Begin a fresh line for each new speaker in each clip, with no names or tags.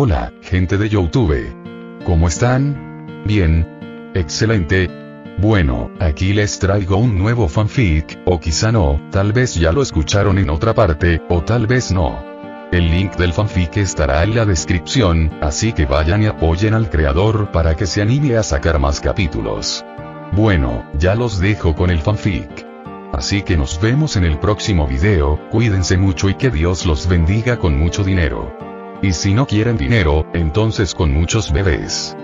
Hola, gente de YouTube. ¿Cómo están? Bien. Excelente. Bueno, aquí les traigo un nuevo fanfic, o quizá no, tal vez ya lo escucharon en otra parte, o tal vez no. El link del fanfic estará en la descripción, así que vayan y apoyen al creador para que se anime a sacar más capítulos. Bueno, ya los dejo con el fanfic. Así que nos vemos en el próximo video, cuídense mucho y que Dios los bendiga con mucho dinero. Y si no quieren dinero, entonces con muchos bebés.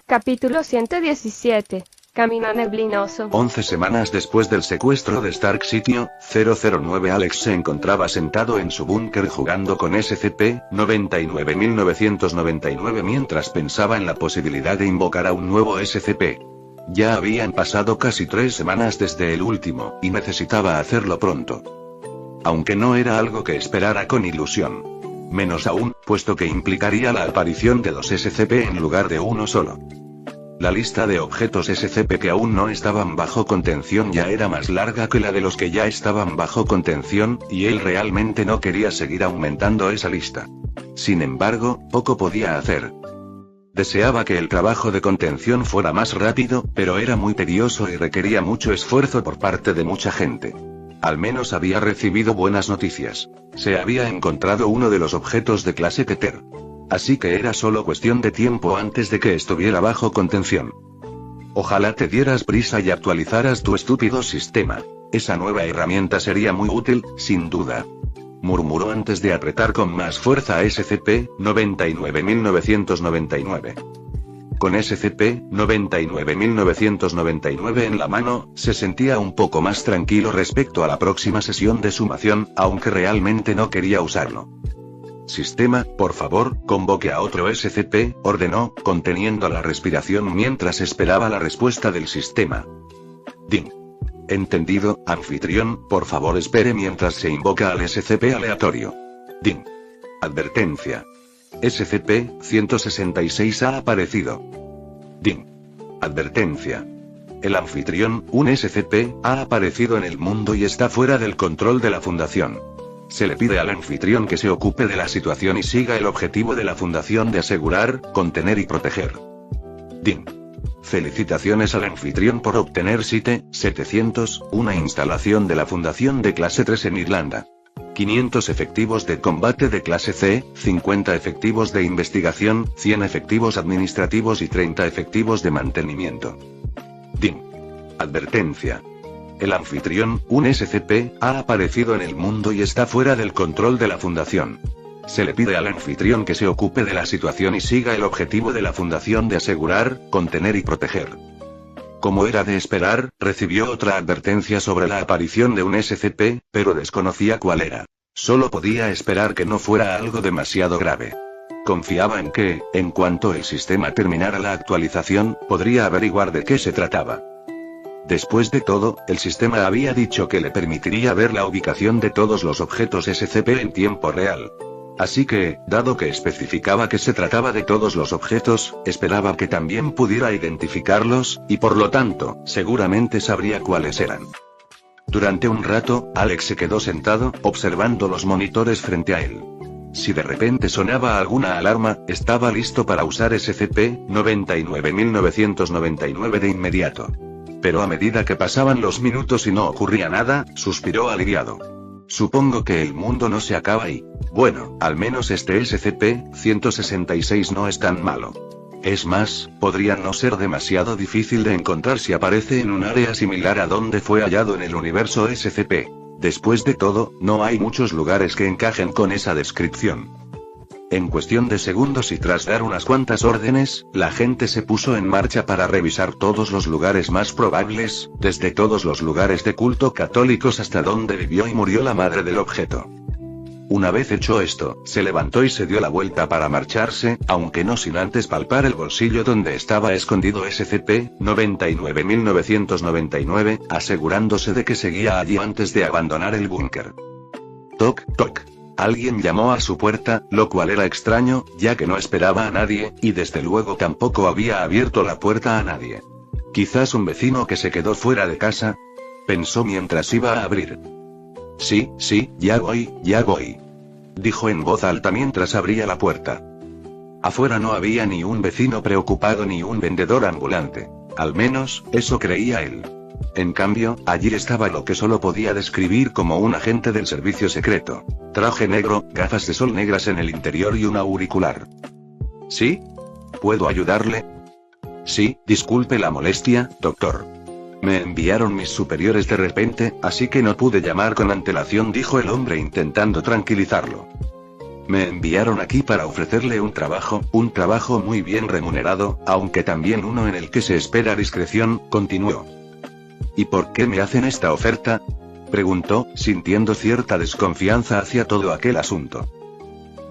Capítulo 117. Camino neblinoso.
11 semanas después del secuestro de Stark Sitio, 009 Alex se encontraba sentado en su búnker jugando con SCP-99999 mientras pensaba en la posibilidad de invocar a un nuevo SCP. Ya habían pasado casi 3 semanas desde el último, y necesitaba hacerlo pronto. Aunque no era algo que esperara con ilusión. Menos aún, puesto que implicaría la aparición de 2 SCP en lugar de uno solo. La lista de objetos SCP que aún no estaban bajo contención ya era más larga que la de los que ya estaban bajo contención, y él realmente no quería seguir aumentando esa lista. Sin embargo, poco podía hacer. Deseaba que el trabajo de contención fuera más rápido, pero era muy tedioso y requería mucho esfuerzo por parte de mucha gente. Al menos había recibido buenas noticias. Se había encontrado uno de los objetos de clase Tether. Así que era solo cuestión de tiempo antes de que estuviera bajo contención. Ojalá te dieras prisa y actualizaras tu estúpido sistema. Esa nueva herramienta sería muy útil, sin duda. Murmuró antes de apretar con más fuerza a SCP-99999. Con SCP-99999 en la mano, se sentía un poco más tranquilo respecto a la próxima sesión de sumación, aunque realmente no quería usarlo. Sistema, por favor, convoque a otro SCP, ordenó, conteniendo la respiración mientras esperaba la respuesta del sistema. Ding. Entendido, anfitrión, por favor espere mientras se invoca al SCP aleatorio. Ding. Advertencia. SCP-166 ha aparecido. Ding. Advertencia. El anfitrión, un SCP, ha aparecido en el mundo y está fuera del control de la Fundación. Se le pide al anfitrión que se ocupe de la situación y siga el objetivo de la Fundación de asegurar, contener y proteger. Ding. Felicitaciones al anfitrión por obtener Site 700, una instalación de la Fundación de clase 3 en Irlanda. 500 efectivos de combate de clase C, 50 efectivos de investigación, 100 efectivos administrativos y 30 efectivos de mantenimiento. Ding. Advertencia. El anfitrión, un SCP, ha aparecido en el mundo y está fuera del control de la Fundación. Se le pide al anfitrión que se ocupe de la situación y siga el objetivo de la Fundación de asegurar, contener y proteger. Como era de esperar, recibió otra advertencia sobre la aparición de un SCP, pero desconocía cuál era. Solo podía esperar que no fuera algo demasiado grave. Confiaba en que, en cuanto el sistema terminara la actualización, podría averiguar de qué se trataba. Después de todo, el sistema había dicho que le permitiría ver la ubicación de todos los objetos SCP en tiempo real. Así que, dado que especificaba que se trataba de todos los objetos, esperaba que también pudiera identificarlos, y por lo tanto, seguramente sabría cuáles eran. Durante un rato, Alex se quedó sentado, observando los monitores frente a él. Si de repente sonaba alguna alarma, estaba listo para usar SCP-99999 de inmediato. Pero a medida que pasaban los minutos y no ocurría nada, suspiró aliviado. Supongo que el mundo no se acaba y, bueno, al menos este SCP-166 no es tan malo. Es más, podría no ser demasiado difícil de encontrar si aparece en un área similar a donde fue hallado en el universo SCP. Después de todo, no hay muchos lugares que encajen con esa descripción. En cuestión de segundos y tras dar unas cuantas órdenes, la gente se puso en marcha para revisar todos los lugares más probables, desde todos los lugares de culto católicos hasta donde vivió y murió la madre del objeto. Una vez hecho esto, se levantó y se dio la vuelta para marcharse, aunque no sin antes palpar el bolsillo donde estaba escondido SCP-99999, asegurándose de que seguía allí antes de abandonar el búnker. Toc, toc. Alguien llamó a su puerta, lo cual era extraño, ya que no esperaba a nadie, y desde luego tampoco había abierto la puerta a nadie. Quizás un vecino que se quedó fuera de casa, pensó mientras iba a abrir. Sí, ya voy, dijo en voz alta mientras abría la puerta. Afuera no había ni un vecino preocupado ni un vendedor ambulante. Al menos, eso creía él. En cambio, allí estaba lo que solo podía describir como un agente del servicio secreto. Traje negro, gafas de sol negras en el interior y un auricular. ¿Sí? ¿Puedo ayudarle? Sí, disculpe la molestia, doctor. Me enviaron mis superiores de repente, así que no pude llamar con antelación, dijo el hombre intentando tranquilizarlo. Me enviaron aquí para ofrecerle un trabajo muy bien remunerado, aunque también uno en el que se espera discreción, continuó. ¿Y por qué me hacen esta oferta?, preguntó, sintiendo cierta desconfianza hacia todo aquel asunto.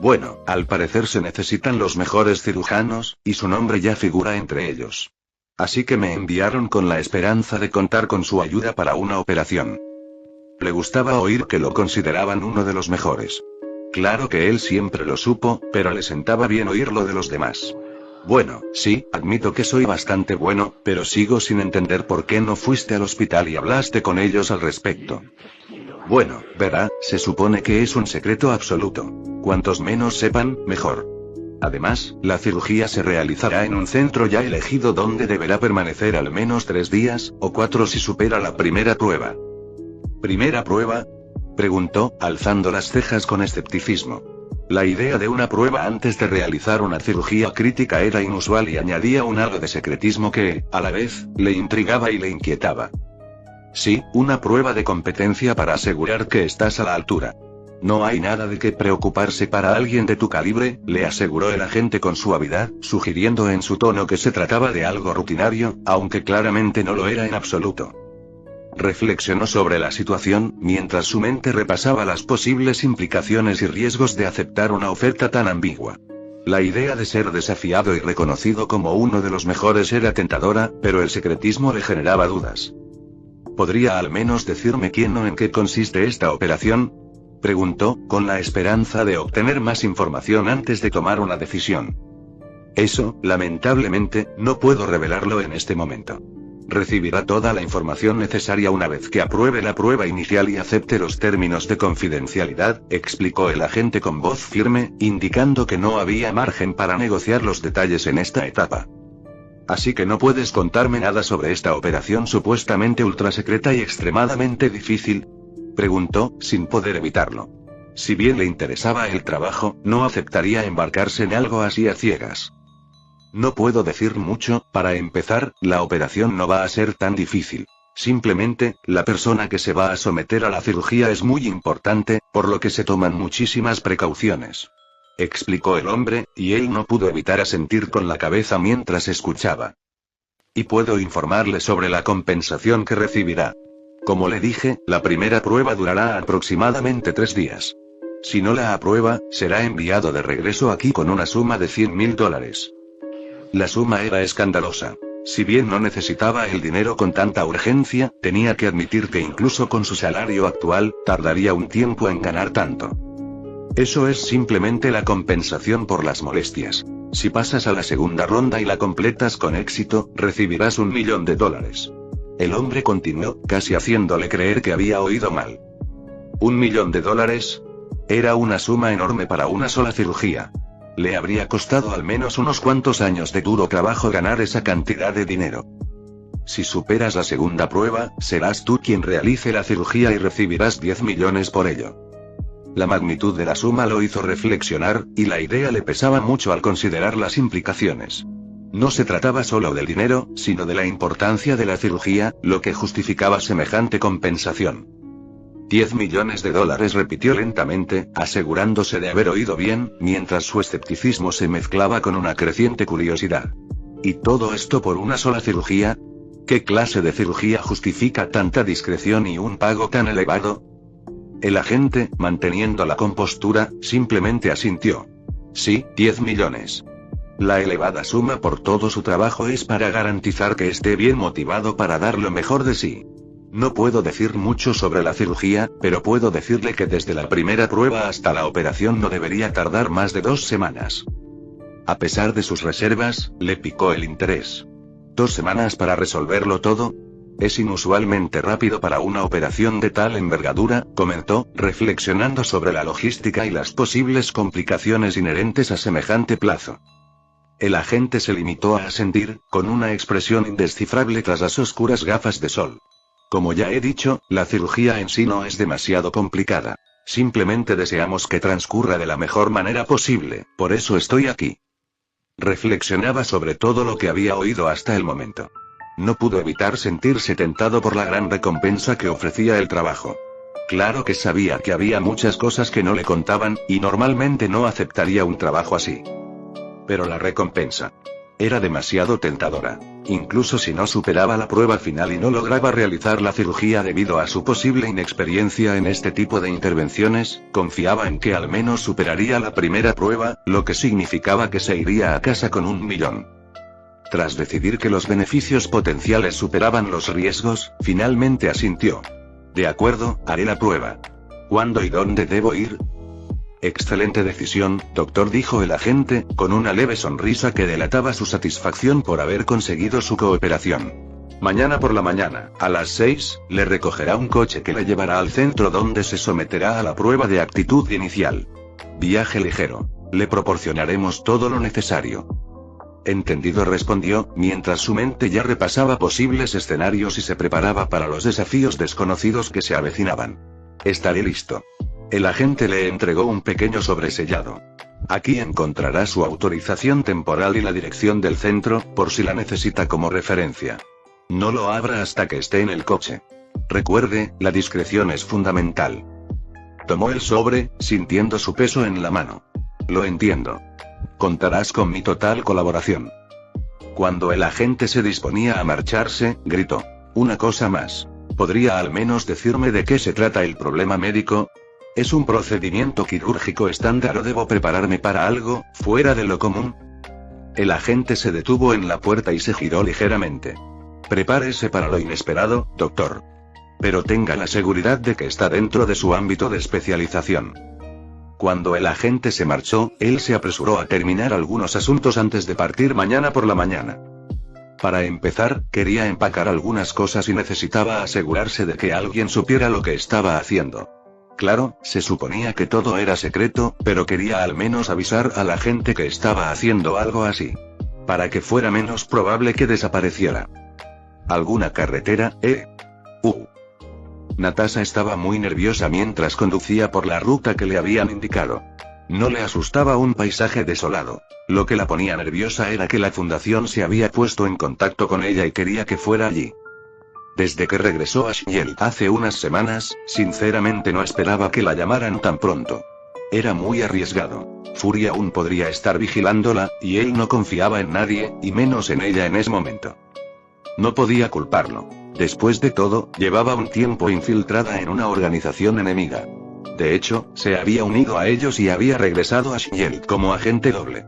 Bueno, al parecer se necesitan los mejores cirujanos, y su nombre ya figura entre ellos. Así que me enviaron con la esperanza de contar con su ayuda para una operación. Le gustaba oír que lo consideraban uno de los mejores. Claro que él siempre lo supo, pero le sentaba bien oírlo de los demás. Bueno, sí, admito que soy bastante bueno, pero sigo sin entender por qué no fuiste al hospital y hablaste con ellos al respecto. Bueno, verá, se supone que es un secreto absoluto. Cuantos menos sepan, mejor. Además, la cirugía se realizará en un centro ya elegido donde deberá permanecer al menos 3 días, o 4 si supera la primera prueba. ¿Primera prueba?, preguntó, alzando las cejas con escepticismo. La idea de una prueba antes de realizar una cirugía crítica era inusual y añadía un halo de secretismo que, a la vez, le intrigaba y le inquietaba. Sí, una prueba de competencia para asegurar que estás a la altura. No hay nada de qué preocuparse para alguien de tu calibre, le aseguró el agente con suavidad, sugiriendo en su tono que se trataba de algo rutinario, aunque claramente no lo era en absoluto. Reflexionó sobre la situación, mientras su mente repasaba las posibles implicaciones y riesgos de aceptar una oferta tan ambigua. La idea de ser desafiado y reconocido como uno de los mejores era tentadora, pero el secretismo le generaba dudas. ¿Podría al menos decirme quién o en qué consiste esta operación?, preguntó, con la esperanza de obtener más información antes de tomar una decisión. Eso, lamentablemente, no puedo revelarlo en este momento. Recibirá toda la información necesaria una vez que apruebe la prueba inicial y acepte los términos de confidencialidad, explicó el agente con voz firme, indicando que no había margen para negociar los detalles en esta etapa. Así que no puedes contarme nada sobre esta operación supuestamente ultrasecreta y extremadamente difícil, preguntó, sin poder evitarlo. Si bien le interesaba el trabajo, no aceptaría embarcarse en algo así a ciegas. No puedo decir mucho. Para empezar, la operación no va a ser tan difícil. Simplemente, la persona que se va a someter a la cirugía es muy importante, por lo que se toman muchísimas precauciones, explicó el hombre, y él no pudo evitar asentir con la cabeza mientras escuchaba. Y puedo informarle sobre la compensación que recibirá. Como le dije, la primera prueba durará aproximadamente 3 días. Si no la aprueba, será enviado de regreso aquí con una suma de $100.000. La suma era escandalosa. Si bien no necesitaba el dinero con tanta urgencia, tenía que admitir que incluso con su salario actual, tardaría un tiempo en ganar tanto. Eso es simplemente la compensación por las molestias. Si pasas a la segunda ronda y la completas con éxito, recibirás $1 millón. El hombre continuó, casi haciéndole creer que había oído mal. $1 millón. Era una suma enorme para una sola cirugía. Le habría costado al menos unos cuantos años de duro trabajo ganar esa cantidad de dinero. Si superas la segunda prueba, serás tú quien realice la cirugía y recibirás 10 millones por ello. La magnitud de la suma lo hizo reflexionar, y la idea le pesaba mucho al considerar las implicaciones. No se trataba solo del dinero, sino de la importancia de la cirugía, lo que justificaba semejante compensación. $10 millones, repitió lentamente, asegurándose de haber oído bien, mientras su escepticismo se mezclaba con una creciente curiosidad. ¿Y todo esto por una sola cirugía? ¿Qué clase de cirugía justifica tanta discreción y un pago tan elevado? El agente, manteniendo la compostura, simplemente asintió. Sí, 10 millones. La elevada suma por todo su trabajo es para garantizar que esté bien motivado para dar lo mejor de sí. No puedo decir mucho sobre la cirugía, pero puedo decirle que desde la primera prueba hasta la operación no debería tardar más de 2 semanas. A pesar de sus reservas, le picó el interés. ¿2 semanas para resolverlo todo? Es inusualmente rápido para una operación de tal envergadura, comentó, reflexionando sobre la logística y las posibles complicaciones inherentes a semejante plazo. El agente se limitó a asentir, con una expresión indescifrable tras las oscuras gafas de sol. Como ya he dicho, la cirugía en sí no es demasiado complicada. Simplemente deseamos que transcurra de la mejor manera posible, por eso estoy aquí. Reflexionaba sobre todo lo que había oído hasta el momento. No pudo evitar sentirse tentado por la gran recompensa que ofrecía el trabajo. Claro que sabía que había muchas cosas que no le contaban, y normalmente no aceptaría un trabajo así. Pero la recompensa era demasiado tentadora. Incluso si no superaba la prueba final y no lograba realizar la cirugía debido a su posible inexperiencia en este tipo de intervenciones, confiaba en que al menos superaría la primera prueba, lo que significaba que se iría a casa con 1 millón. Tras decidir que los beneficios potenciales superaban los riesgos, finalmente asintió. De acuerdo, haré la prueba. ¿Cuándo y dónde debo ir? Excelente decisión, doctor, dijo el agente, con una leve sonrisa que delataba su satisfacción por haber conseguido su cooperación. Mañana por la mañana, a las 6, le recogerá un coche que le llevará al centro donde se someterá a la prueba de actitud inicial. Viaje ligero. Le proporcionaremos todo lo necesario. Entendido, respondió, mientras su mente ya repasaba posibles escenarios y se preparaba para los desafíos desconocidos que se avecinaban. Estaré listo. El agente le entregó un pequeño sobresellado. Aquí encontrará su autorización temporal y la dirección del centro, por si la necesita como referencia. No lo abra hasta que esté en el coche. Recuerde, la discreción es fundamental. Tomó el sobre, sintiendo su peso en la mano. Lo entiendo. Contarás con mi total colaboración. Cuando el agente se disponía a marcharse, gritó. Una cosa más. ¿Podría al menos decirme de qué se trata el problema médico? ¿Es un procedimiento quirúrgico estándar o debo prepararme para algo fuera de lo común? El agente se detuvo en la puerta y se giró ligeramente. Prepárese para lo inesperado, doctor. Pero tenga la seguridad de que está dentro de su ámbito de especialización. Cuando el agente se marchó, él se apresuró a terminar algunos asuntos antes de partir mañana por la mañana. Para empezar, quería empacar algunas cosas y necesitaba asegurarse de que alguien supiera lo que estaba haciendo. Claro, se suponía que todo era secreto, pero quería al menos avisar a la gente que estaba haciendo algo así. Para que fuera menos probable que desapareciera. ¿Alguna carretera, Natasha estaba muy nerviosa mientras conducía por la ruta que le habían indicado. No le asustaba un paisaje desolado. Lo que la ponía nerviosa era que la fundación se había puesto en contacto con ella y quería que fuera allí. Desde que regresó a Shell hace unas semanas, sinceramente no esperaba que la llamaran tan pronto. Era muy arriesgado. Fury aún podría estar vigilándola, y él no confiaba en nadie, y menos en ella en ese momento. No podía culparlo. Después de todo, llevaba un tiempo infiltrada en una organización enemiga. De hecho, se había unido a ellos y había regresado a Shell como agente doble.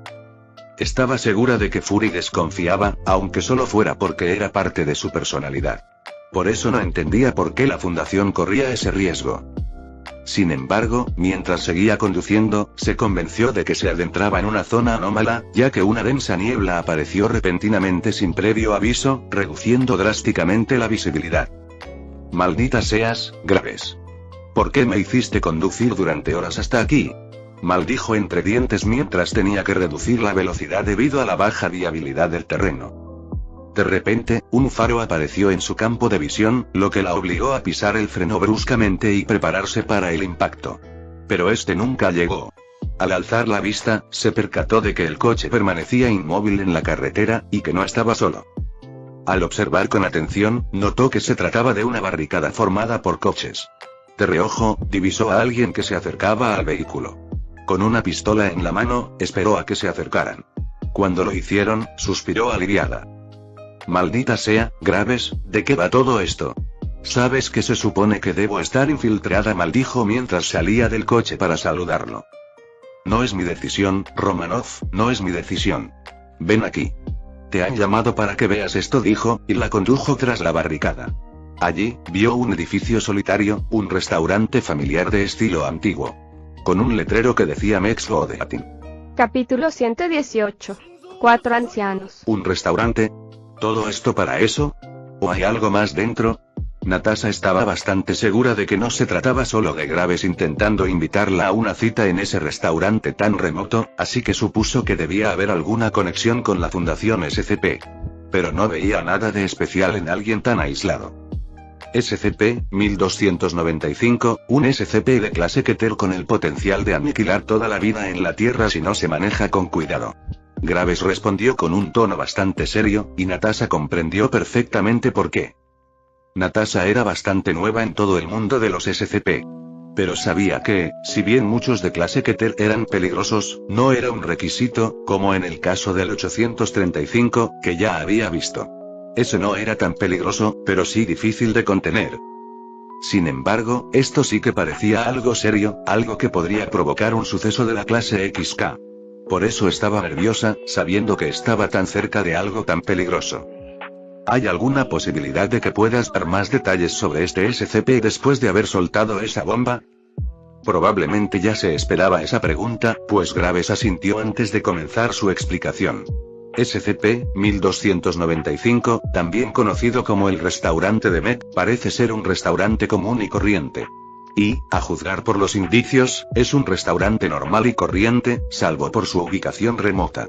Estaba segura de que Fury desconfiaba, aunque solo fuera porque era parte de su personalidad. Por eso no entendía por qué la fundación corría ese riesgo. Sin embargo, mientras seguía conduciendo, se convenció de que se adentraba en una zona anómala, ya que una densa niebla apareció repentinamente sin previo aviso, reduciendo drásticamente la visibilidad. Maldita seas, Graves. ¿Por qué me hiciste conducir durante horas hasta aquí? Maldijo entre dientes mientras tenía que reducir la velocidad debido a la baja viabilidad del terreno. De repente, un faro apareció en su campo de visión, lo que la obligó a pisar el freno bruscamente y prepararse para el impacto. Pero este nunca llegó. Al alzar la vista, se percató de que el coche permanecía inmóvil en la carretera, y que no estaba solo. Al observar con atención, notó que se trataba de una barricada formada por coches. De reojo, divisó a alguien que se acercaba al vehículo. Con una pistola en la mano, esperó a que se acercaran. Cuando lo hicieron, suspiró aliviada. Maldita sea, Graves, ¿de qué va todo esto? ¿Sabes que se supone que debo estar infiltrada?, maldijo mientras salía del coche para saludarlo. No es mi decisión, Romanov, no es mi decisión. Ven aquí. Te han llamado para que veas esto, dijo, y la condujo tras la barricada. Allí, vio un edificio solitario, un restaurante familiar de estilo antiguo. Con un letrero que decía Mexico de Latin.
Capítulo 118. 4 ancianos.
¿Un restaurante? ¿Todo esto para eso? ¿O hay algo más dentro? Natasha estaba bastante segura de que no se trataba solo de Graves intentando invitarla a una cita en ese restaurante tan remoto, así que supuso que debía haber alguna conexión con la Fundación SCP. Pero no veía nada de especial en alguien tan aislado. SCP-1295, un SCP de clase Keter con el potencial de aniquilar toda la vida en la Tierra si no se maneja con cuidado. Graves respondió con un tono bastante serio, y Natasha comprendió perfectamente por qué. Natasha era bastante nueva en todo el mundo de los SCP. Pero sabía que, si bien muchos de clase Keter eran peligrosos, no era un requisito, como en el caso del 835, que ya había visto. Ese no era tan peligroso, pero sí difícil de contener. Sin embargo, esto sí que parecía algo serio, algo que podría provocar un suceso de la clase XK. Por eso estaba nerviosa, sabiendo que estaba tan cerca de algo tan peligroso. ¿Hay alguna posibilidad de que puedas dar más detalles sobre este SCP después de haber soltado esa bomba? Probablemente ya se esperaba esa pregunta, pues Graves asintió antes de comenzar su explicación. SCP-1295, también conocido como el restaurante de Met, parece ser un restaurante común y corriente. Y, a juzgar por los indicios, es un restaurante normal y corriente, salvo por su ubicación remota.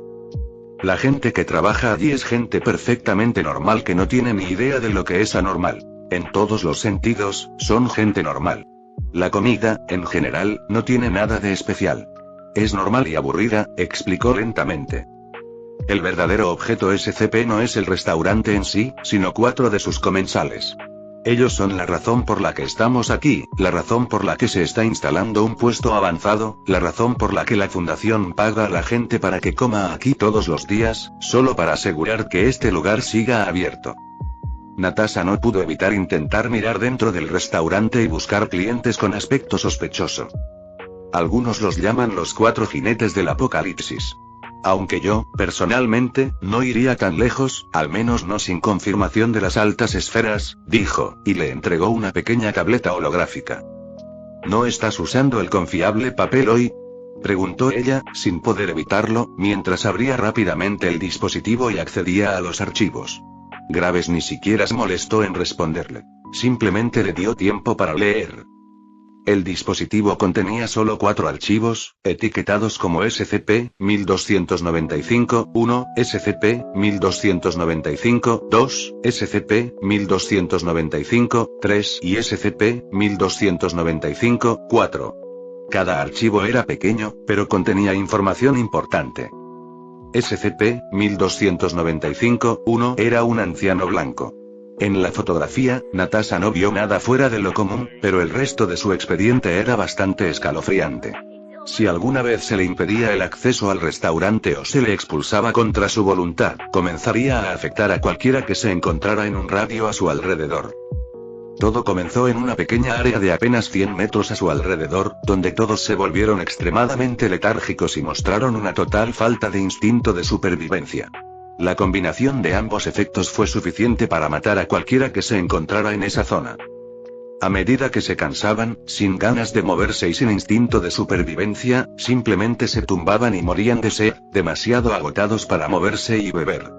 La gente que trabaja allí es gente perfectamente normal que no tiene ni idea de lo que es anormal. En todos los sentidos, son gente normal. La comida, en general, no tiene nada de especial. Es normal y aburrida, explicó lentamente. El verdadero objeto SCP no es el restaurante en sí, sino 4 de sus comensales. Ellos son la razón por la que estamos aquí, la razón por la que se está instalando un puesto avanzado, la razón por la que la fundación paga a la gente para que coma aquí todos los días, solo para asegurar que este lugar siga abierto. Natasha no pudo evitar intentar mirar dentro del restaurante y buscar clientes con aspecto sospechoso. Algunos los llaman los 4 jinetes del apocalipsis. Aunque yo, personalmente, no iría tan lejos, al menos no sin confirmación de las altas esferas, dijo, y le entregó una pequeña tableta holográfica. ¿No estás usando el confiable papel hoy?, preguntó ella, sin poder evitarlo, mientras abría rápidamente el dispositivo y accedía a los archivos. Graves ni siquiera se molestó en responderle. Simplemente le dio tiempo para leer. El dispositivo contenía solo 4 archivos, etiquetados como SCP-1295-1, SCP-1295-2, SCP-1295-3 y SCP-1295-4. Cada archivo era pequeño, pero contenía información importante. SCP-1295-1 era un anciano blanco. En la fotografía, Natasha no vio nada fuera de lo común, pero el resto de su expediente era bastante escalofriante. Si alguna vez se le impedía el acceso al restaurante o se le expulsaba contra su voluntad, comenzaría a afectar a cualquiera que se encontrara en un radio a su alrededor. Todo comenzó en una pequeña área de apenas 100 metros a su alrededor, donde todos se volvieron extremadamente letárgicos y mostraron una total falta de instinto de supervivencia. La combinación de ambos efectos fue suficiente para matar a cualquiera que se encontrara en esa zona. A medida que se cansaban, sin ganas de moverse y sin instinto de supervivencia, simplemente se tumbaban y morían de sed, demasiado agotados para moverse y beber.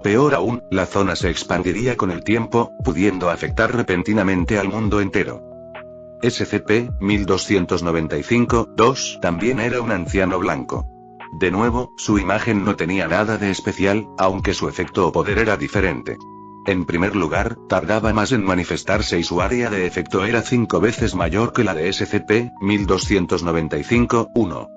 Peor aún, la zona se expandiría con el tiempo, pudiendo afectar repentinamente al mundo entero. SCP-1295-2 también era un anciano blanco. De nuevo, su imagen no tenía nada de especial, aunque su efecto o poder era diferente. En primer lugar, tardaba más en manifestarse y su área de efecto era 5 veces mayor que la de SCP-1295-1.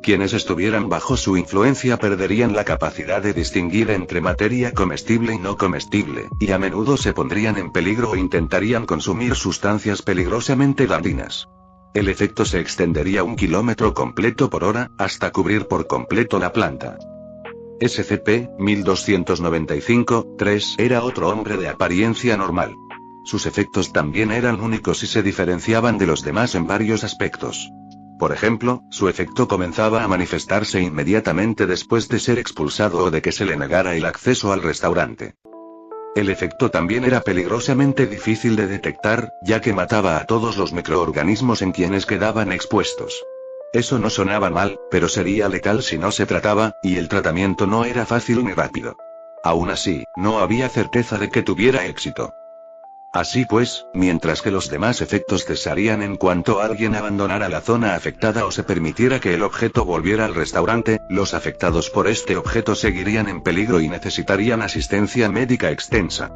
Quienes estuvieran bajo su influencia perderían la capacidad de distinguir entre materia comestible y no comestible, y a menudo se pondrían en peligro o intentarían consumir sustancias peligrosamente dañinas. El efecto se extendería 1 kilómetro completo por hora, hasta cubrir por completo la planta. SCP-1295-3 era otro hombre de apariencia normal. Sus efectos también eran únicos y se diferenciaban de los demás en varios aspectos. Por ejemplo, su efecto comenzaba a manifestarse inmediatamente después de ser expulsado o de que se le negara el acceso al restaurante. El efecto también era peligrosamente difícil de detectar, ya que mataba a todos los microorganismos en quienes quedaban expuestos. Eso no sonaba mal, pero sería letal si no se trataba, y el tratamiento no era fácil ni rápido. Aún así, no había certeza de que tuviera éxito. Así pues, mientras que los demás efectos cesarían en cuanto alguien abandonara la zona afectada o se permitiera que el objeto volviera al restaurante, los afectados por este objeto seguirían en peligro y necesitarían asistencia médica extensa.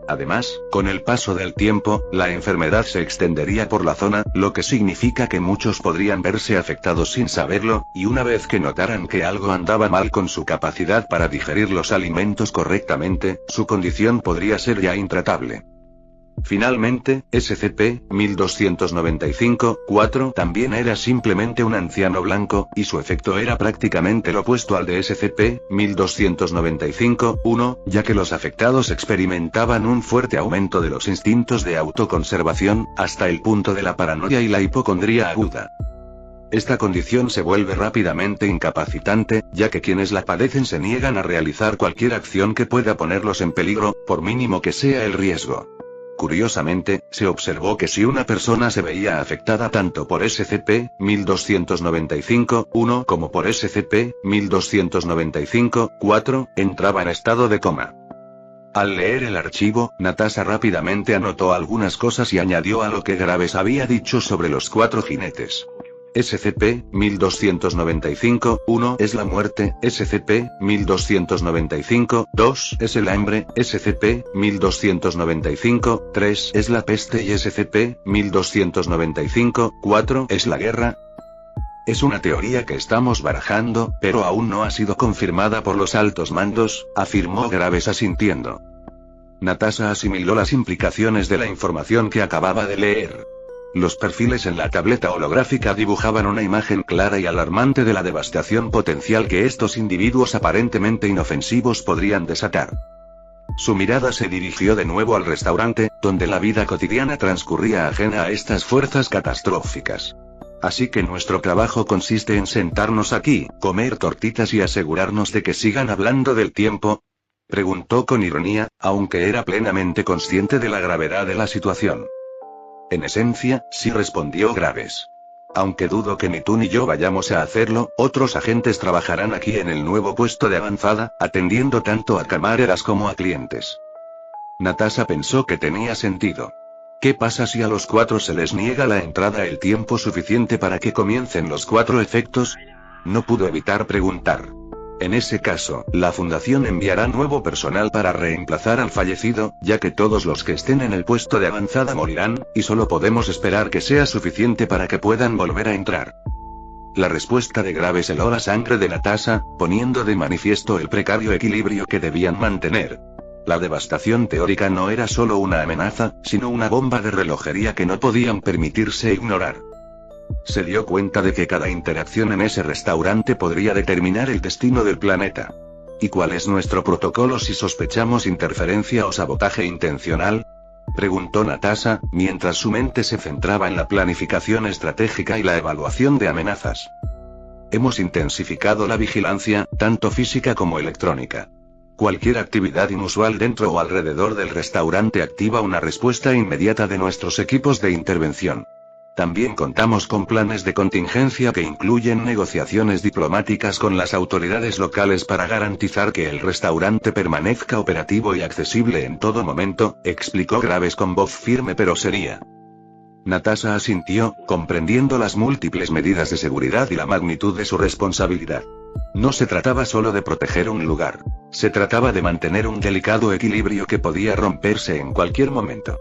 Además, con el paso del tiempo, la enfermedad se extendería por la zona, lo que significa que muchos podrían verse afectados sin saberlo, y una vez que notaran que algo andaba mal con su capacidad para digerir los alimentos correctamente, su condición podría ser ya intratable. Finalmente, SCP-1295-4 también era simplemente un anciano blanco, y su efecto era prácticamente lo opuesto al de SCP-1295-1, ya que los afectados experimentaban un fuerte aumento de los instintos de autoconservación, hasta el punto de la paranoia y la hipocondría aguda. Esta condición se vuelve rápidamente incapacitante, ya que quienes la padecen se niegan a realizar cualquier acción que pueda ponerlos en peligro, por mínimo que sea el riesgo. Curiosamente, se observó que si una persona se veía afectada tanto por SCP-1295-1 como por SCP-1295-4, entraba en estado de coma. Al leer el archivo, Natasha rápidamente anotó algunas cosas y añadió a lo que Graves había dicho sobre los 4 jinetes. SCP-1295-1 es la muerte, SCP-1295-2 es el hambre, SCP-1295-3 es la peste y SCP-1295-4 es la guerra. Es una teoría que estamos barajando, pero aún no ha sido confirmada por los altos mandos, afirmó Graves asintiendo. Natasha asimiló las implicaciones de la información que acababa de leer. Los perfiles en la tableta holográfica dibujaban una imagen clara y alarmante de la devastación potencial que estos individuos aparentemente inofensivos podrían desatar. Su mirada se dirigió de nuevo al restaurante, donde la vida cotidiana transcurría ajena a estas fuerzas catastróficas. Así que nuestro trabajo consiste en sentarnos aquí, comer tortitas y asegurarnos de que sigan hablando del tiempo. Preguntó con ironía, aunque era plenamente consciente de la gravedad de la situación. En esencia, sí, respondió Graves. Aunque dudo que ni tú ni yo vayamos a hacerlo, otros agentes trabajarán aquí en el nuevo puesto de avanzada, atendiendo tanto a camareras como a clientes. Natasha pensó que tenía sentido. ¿Qué pasa si a los 4 se les niega la entrada el tiempo suficiente para que comiencen los 4 efectos? No pudo evitar preguntar. En ese caso, la Fundación enviará nuevo personal para reemplazar al fallecido, ya que todos los que estén en el puesto de avanzada morirán, y solo podemos esperar que sea suficiente para que puedan volver a entrar. La respuesta de Graves heló la sangre de Natasha, poniendo de manifiesto el precario equilibrio que debían mantener. La devastación teórica no era solo una amenaza, sino una bomba de relojería que no podían permitirse ignorar. Se dio cuenta de que cada interacción en ese restaurante podría determinar el destino del planeta. ¿Y cuál es nuestro protocolo si sospechamos interferencia o sabotaje intencional?, preguntó Natasha, mientras su mente se centraba en la planificación estratégica y la evaluación de amenazas. Hemos intensificado la vigilancia, tanto física como electrónica. Cualquier actividad inusual dentro o alrededor del restaurante activa una respuesta inmediata de nuestros equipos de intervención. También contamos con planes de contingencia que incluyen negociaciones diplomáticas con las autoridades locales para garantizar que el restaurante permanezca operativo y accesible en todo momento, explicó Graves con voz firme pero seria. Natasha asintió, comprendiendo las múltiples medidas de seguridad y la magnitud de su responsabilidad. No se trataba solo de proteger un lugar. Se trataba de mantener un delicado equilibrio que podía romperse en cualquier momento.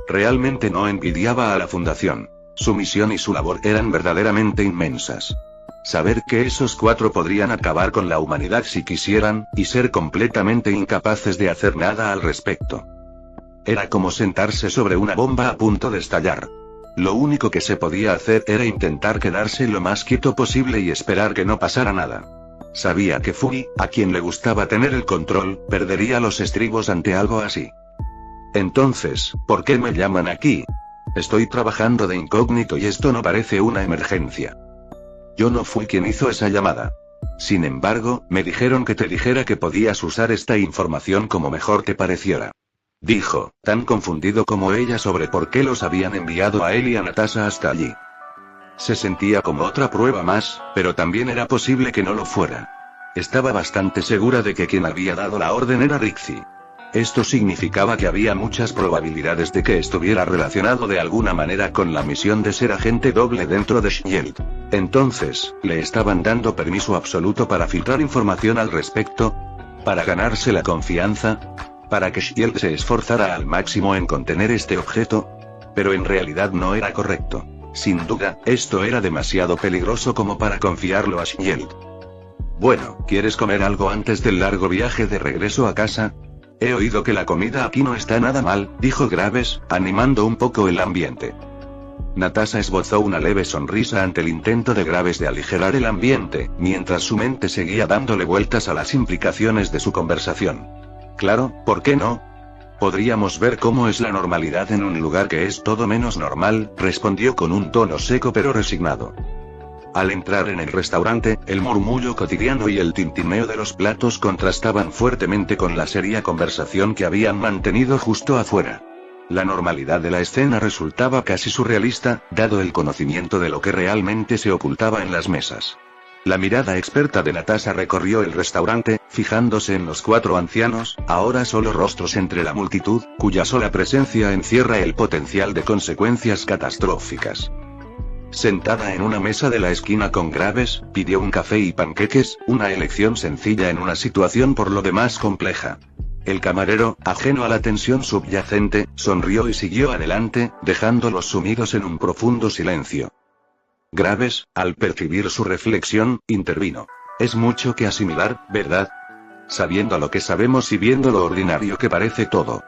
Realmente no envidiaba a la Fundación. Su misión y su labor eran verdaderamente inmensas. Saber que esos 4 podrían acabar con la humanidad si quisieran, y ser completamente incapaces de hacer nada al respecto. Era como sentarse sobre una bomba a punto de estallar. Lo único que se podía hacer era intentar quedarse lo más quieto posible y esperar que no pasara nada. Sabía que Fury, a quien le gustaba tener el control, perdería los estribos ante algo así. Entonces, ¿por qué me llaman aquí? Estoy trabajando de incógnito y esto no parece una emergencia. Yo no fui quien hizo esa llamada. Sin embargo, me dijeron que te dijera que podías usar esta información como mejor te pareciera. Dijo, tan confundido como ella sobre por qué los habían enviado a él y a Natasha hasta allí. Se sentía como otra prueba más, pero también era posible que no lo fuera. Estaba bastante segura de que quien había dado la orden era Rixie. Esto significaba que había muchas probabilidades de que estuviera relacionado de alguna manera con la misión de ser agente doble dentro de Shield. Entonces, ¿le estaban dando permiso absoluto para filtrar información al respecto? ¿Para ganarse la confianza? ¿Para que Shield se esforzara al máximo en contener este objeto? Pero en realidad no era correcto. Sin duda, esto era demasiado peligroso como para confiarlo a Shield. Bueno, ¿quieres comer algo antes del largo viaje de regreso a casa? He oído que la comida aquí no está nada mal, dijo Graves, animando un poco el ambiente. Natasha esbozó una leve sonrisa ante el intento de Graves de aligerar el ambiente, mientras su mente seguía dándole vueltas a las implicaciones de su conversación. Claro, ¿por qué no? Podríamos ver cómo es la normalidad en un lugar que es todo menos normal, respondió con un tono seco pero resignado. Al entrar en el restaurante, el murmullo cotidiano y el tintineo de los platos contrastaban fuertemente con la seria conversación que habían mantenido justo afuera. La normalidad de la escena resultaba casi surrealista, dado el conocimiento de lo que realmente se ocultaba en las mesas. La mirada experta de Natasha recorrió el restaurante, fijándose en los 4 ancianos, ahora solo rostros entre la multitud, cuya sola presencia encierra el potencial de consecuencias catastróficas. Sentada en una mesa de la esquina con Graves, pidió un café y panqueques, una elección sencilla en una situación por lo demás compleja. El camarero, ajeno a la tensión subyacente, sonrió y siguió adelante, dejándolos sumidos en un profundo silencio. Graves, al percibir su reflexión, intervino. Es mucho que asimilar, ¿verdad? Sabiendo lo que sabemos y viendo lo ordinario que parece todo.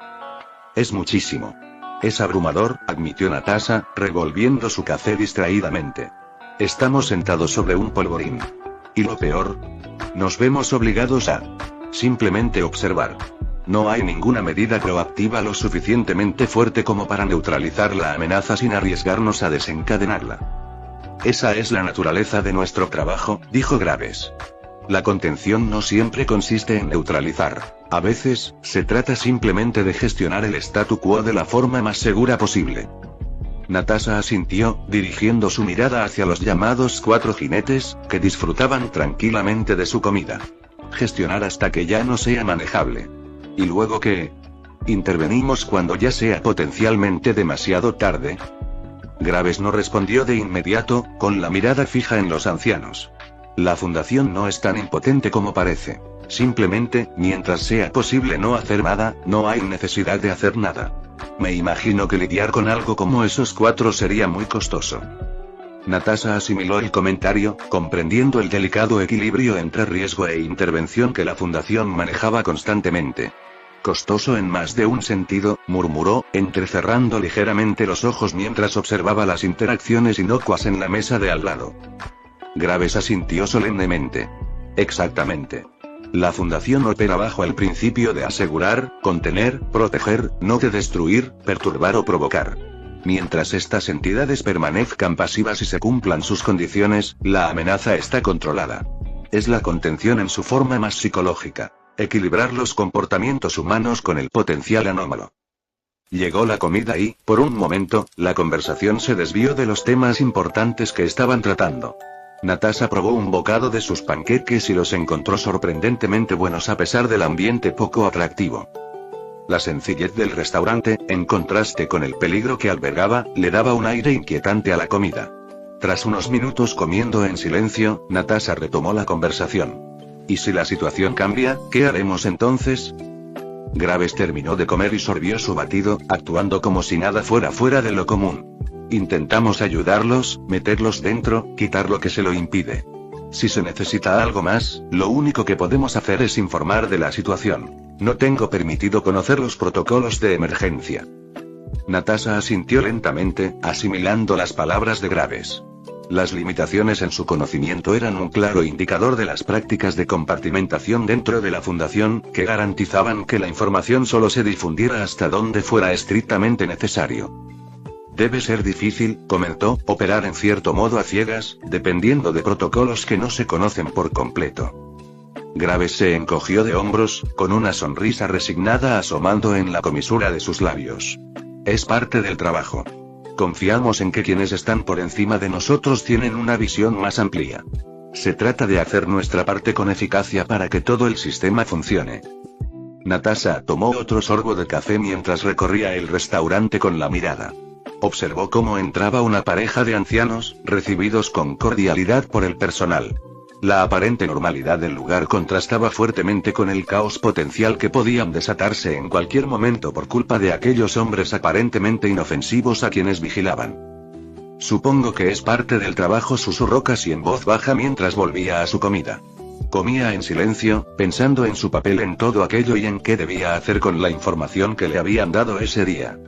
Es muchísimo. Es abrumador, admitió Natasha, revolviendo su café distraídamente. Estamos sentados sobre un polvorín. Y lo peor, nos vemos obligados a simplemente observar. No hay ninguna medida proactiva lo suficientemente fuerte como para neutralizar la amenaza sin arriesgarnos a desencadenarla. Esa es la naturaleza de nuestro trabajo, dijo Graves. La contención no siempre consiste en neutralizar. A veces, se trata simplemente de gestionar el statu quo de la forma más segura posible. Natasha asintió, dirigiendo su mirada hacia los llamados 4 jinetes, que disfrutaban tranquilamente de su comida. Gestionar hasta que ya no sea manejable. ¿Y luego qué? ¿Intervenimos cuando ya sea potencialmente demasiado tarde? Graves no respondió de inmediato, con la mirada fija en los ancianos. La fundación no es tan impotente como parece. Simplemente, mientras sea posible no hacer nada, no hay necesidad de hacer nada. Me imagino que lidiar con algo como esos 4 sería muy costoso. Natasha asimiló el comentario, comprendiendo el delicado equilibrio entre riesgo e intervención que la fundación manejaba constantemente. Costoso en más de un sentido, murmuró, entrecerrando ligeramente los ojos mientras observaba las interacciones inocuas en la mesa de al lado. Graves asintió solemnemente. Exactamente. La fundación opera bajo el principio de asegurar, contener, proteger, no de destruir, perturbar o provocar. Mientras estas entidades permanezcan pasivas y se cumplan sus condiciones, la amenaza está controlada. Es la contención en su forma más psicológica. Equilibrar los comportamientos humanos con el potencial anómalo. Llegó la comida y, por un momento, la conversación se desvió de los temas importantes que estaban tratando. Natasha probó un bocado de sus panqueques y los encontró sorprendentemente buenos a pesar del ambiente poco atractivo. La sencillez del restaurante, en contraste con el peligro que albergaba, le daba un aire inquietante a la comida. Tras unos minutos comiendo en silencio, Natasha retomó la conversación. ¿Y si la situación cambia, qué haremos entonces? Graves terminó de comer y sorbió su batido, actuando como si nada fuera de lo común. Intentamos ayudarlos, meterlos dentro, quitar lo que se lo impide. Si se necesita algo más, lo único que podemos hacer es informar de la situación. No tengo permitido conocer los protocolos de emergencia. Natasha asintió lentamente, asimilando las palabras de Graves. Las limitaciones en su conocimiento eran un claro indicador de las prácticas de compartimentación dentro de la fundación, que garantizaban que la información solo se difundiera hasta donde fuera estrictamente necesario. Debe ser difícil, comentó, operar en cierto modo a ciegas, dependiendo de protocolos que no se conocen por completo. Graves se encogió de hombros, con una sonrisa resignada asomando en la comisura de sus labios. Es parte del trabajo. Confiamos en que quienes están por encima de nosotros tienen una visión más amplia. Se trata de hacer nuestra parte con eficacia para que todo el sistema funcione. Natasha tomó otro sorbo de café mientras recorría el restaurante con la mirada. Observó cómo entraba una pareja de ancianos, recibidos con cordialidad por el personal. La aparente normalidad del lugar contrastaba fuertemente con el caos potencial que podían desatarse en cualquier momento por culpa de aquellos hombres aparentemente inofensivos a quienes vigilaban. Supongo que es parte del trabajo, susurró casi en voz baja mientras volvía a su comida. Comía en silencio, pensando en su papel en todo aquello y en qué debía hacer con la información que le habían dado ese día.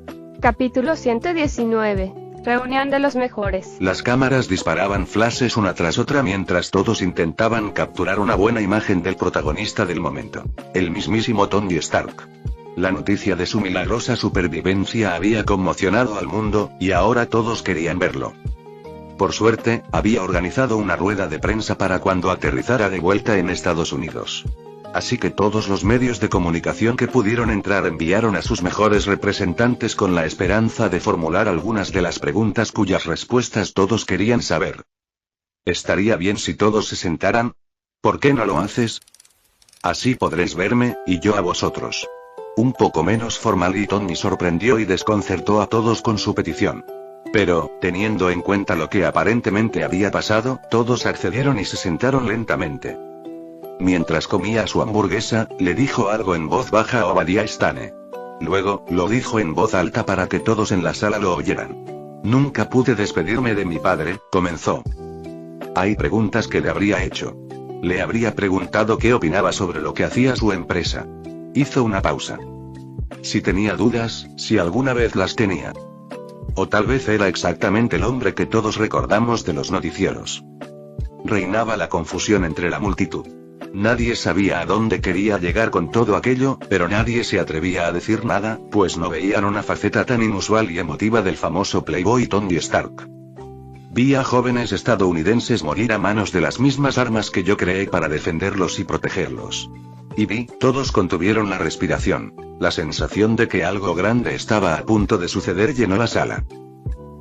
Capítulo 119. Reunión de los mejores.
Las cámaras disparaban flashes una tras otra mientras todos intentaban capturar una buena imagen del protagonista del momento, el mismísimo Tony Stark. La noticia de su milagrosa supervivencia había conmocionado al mundo, y ahora todos querían verlo. Por suerte, había organizado una rueda de prensa para cuando aterrizara de vuelta en Estados Unidos. Así que todos los medios de comunicación que pudieron entrar enviaron a sus mejores representantes con la esperanza de formular algunas de las preguntas cuyas respuestas todos querían saber. ¿Estaría bien si todos se sentaran? ¿Por qué no lo haces? Así podréis verme, y yo a vosotros. Un poco menos formal, y Tony sorprendió y desconcertó a todos con su petición. Pero, teniendo en cuenta lo que aparentemente había pasado, todos accedieron y se sentaron lentamente. Mientras comía su hamburguesa, le dijo algo en voz baja a Obadiah Stane. Luego, lo dijo en voz alta para que todos en la sala lo oyeran. Nunca pude despedirme de mi padre, comenzó. Hay preguntas que le habría hecho. Le habría preguntado qué opinaba sobre lo que hacía su empresa. Hizo una pausa. Si tenía dudas, si alguna vez las tenía. O tal vez era exactamente el hombre que todos recordamos de los noticieros. Reinaba la confusión entre la multitud. Nadie sabía a dónde quería llegar con todo aquello, pero nadie se atrevía a decir nada, pues no veían una faceta tan inusual y emotiva del famoso playboy Tony Stark. Vi a jóvenes estadounidenses morir a manos de las mismas armas que yo creé para defenderlos y protegerlos. Y vi, todos contuvieron la respiración. La sensación de que algo grande estaba a punto de suceder llenó la sala.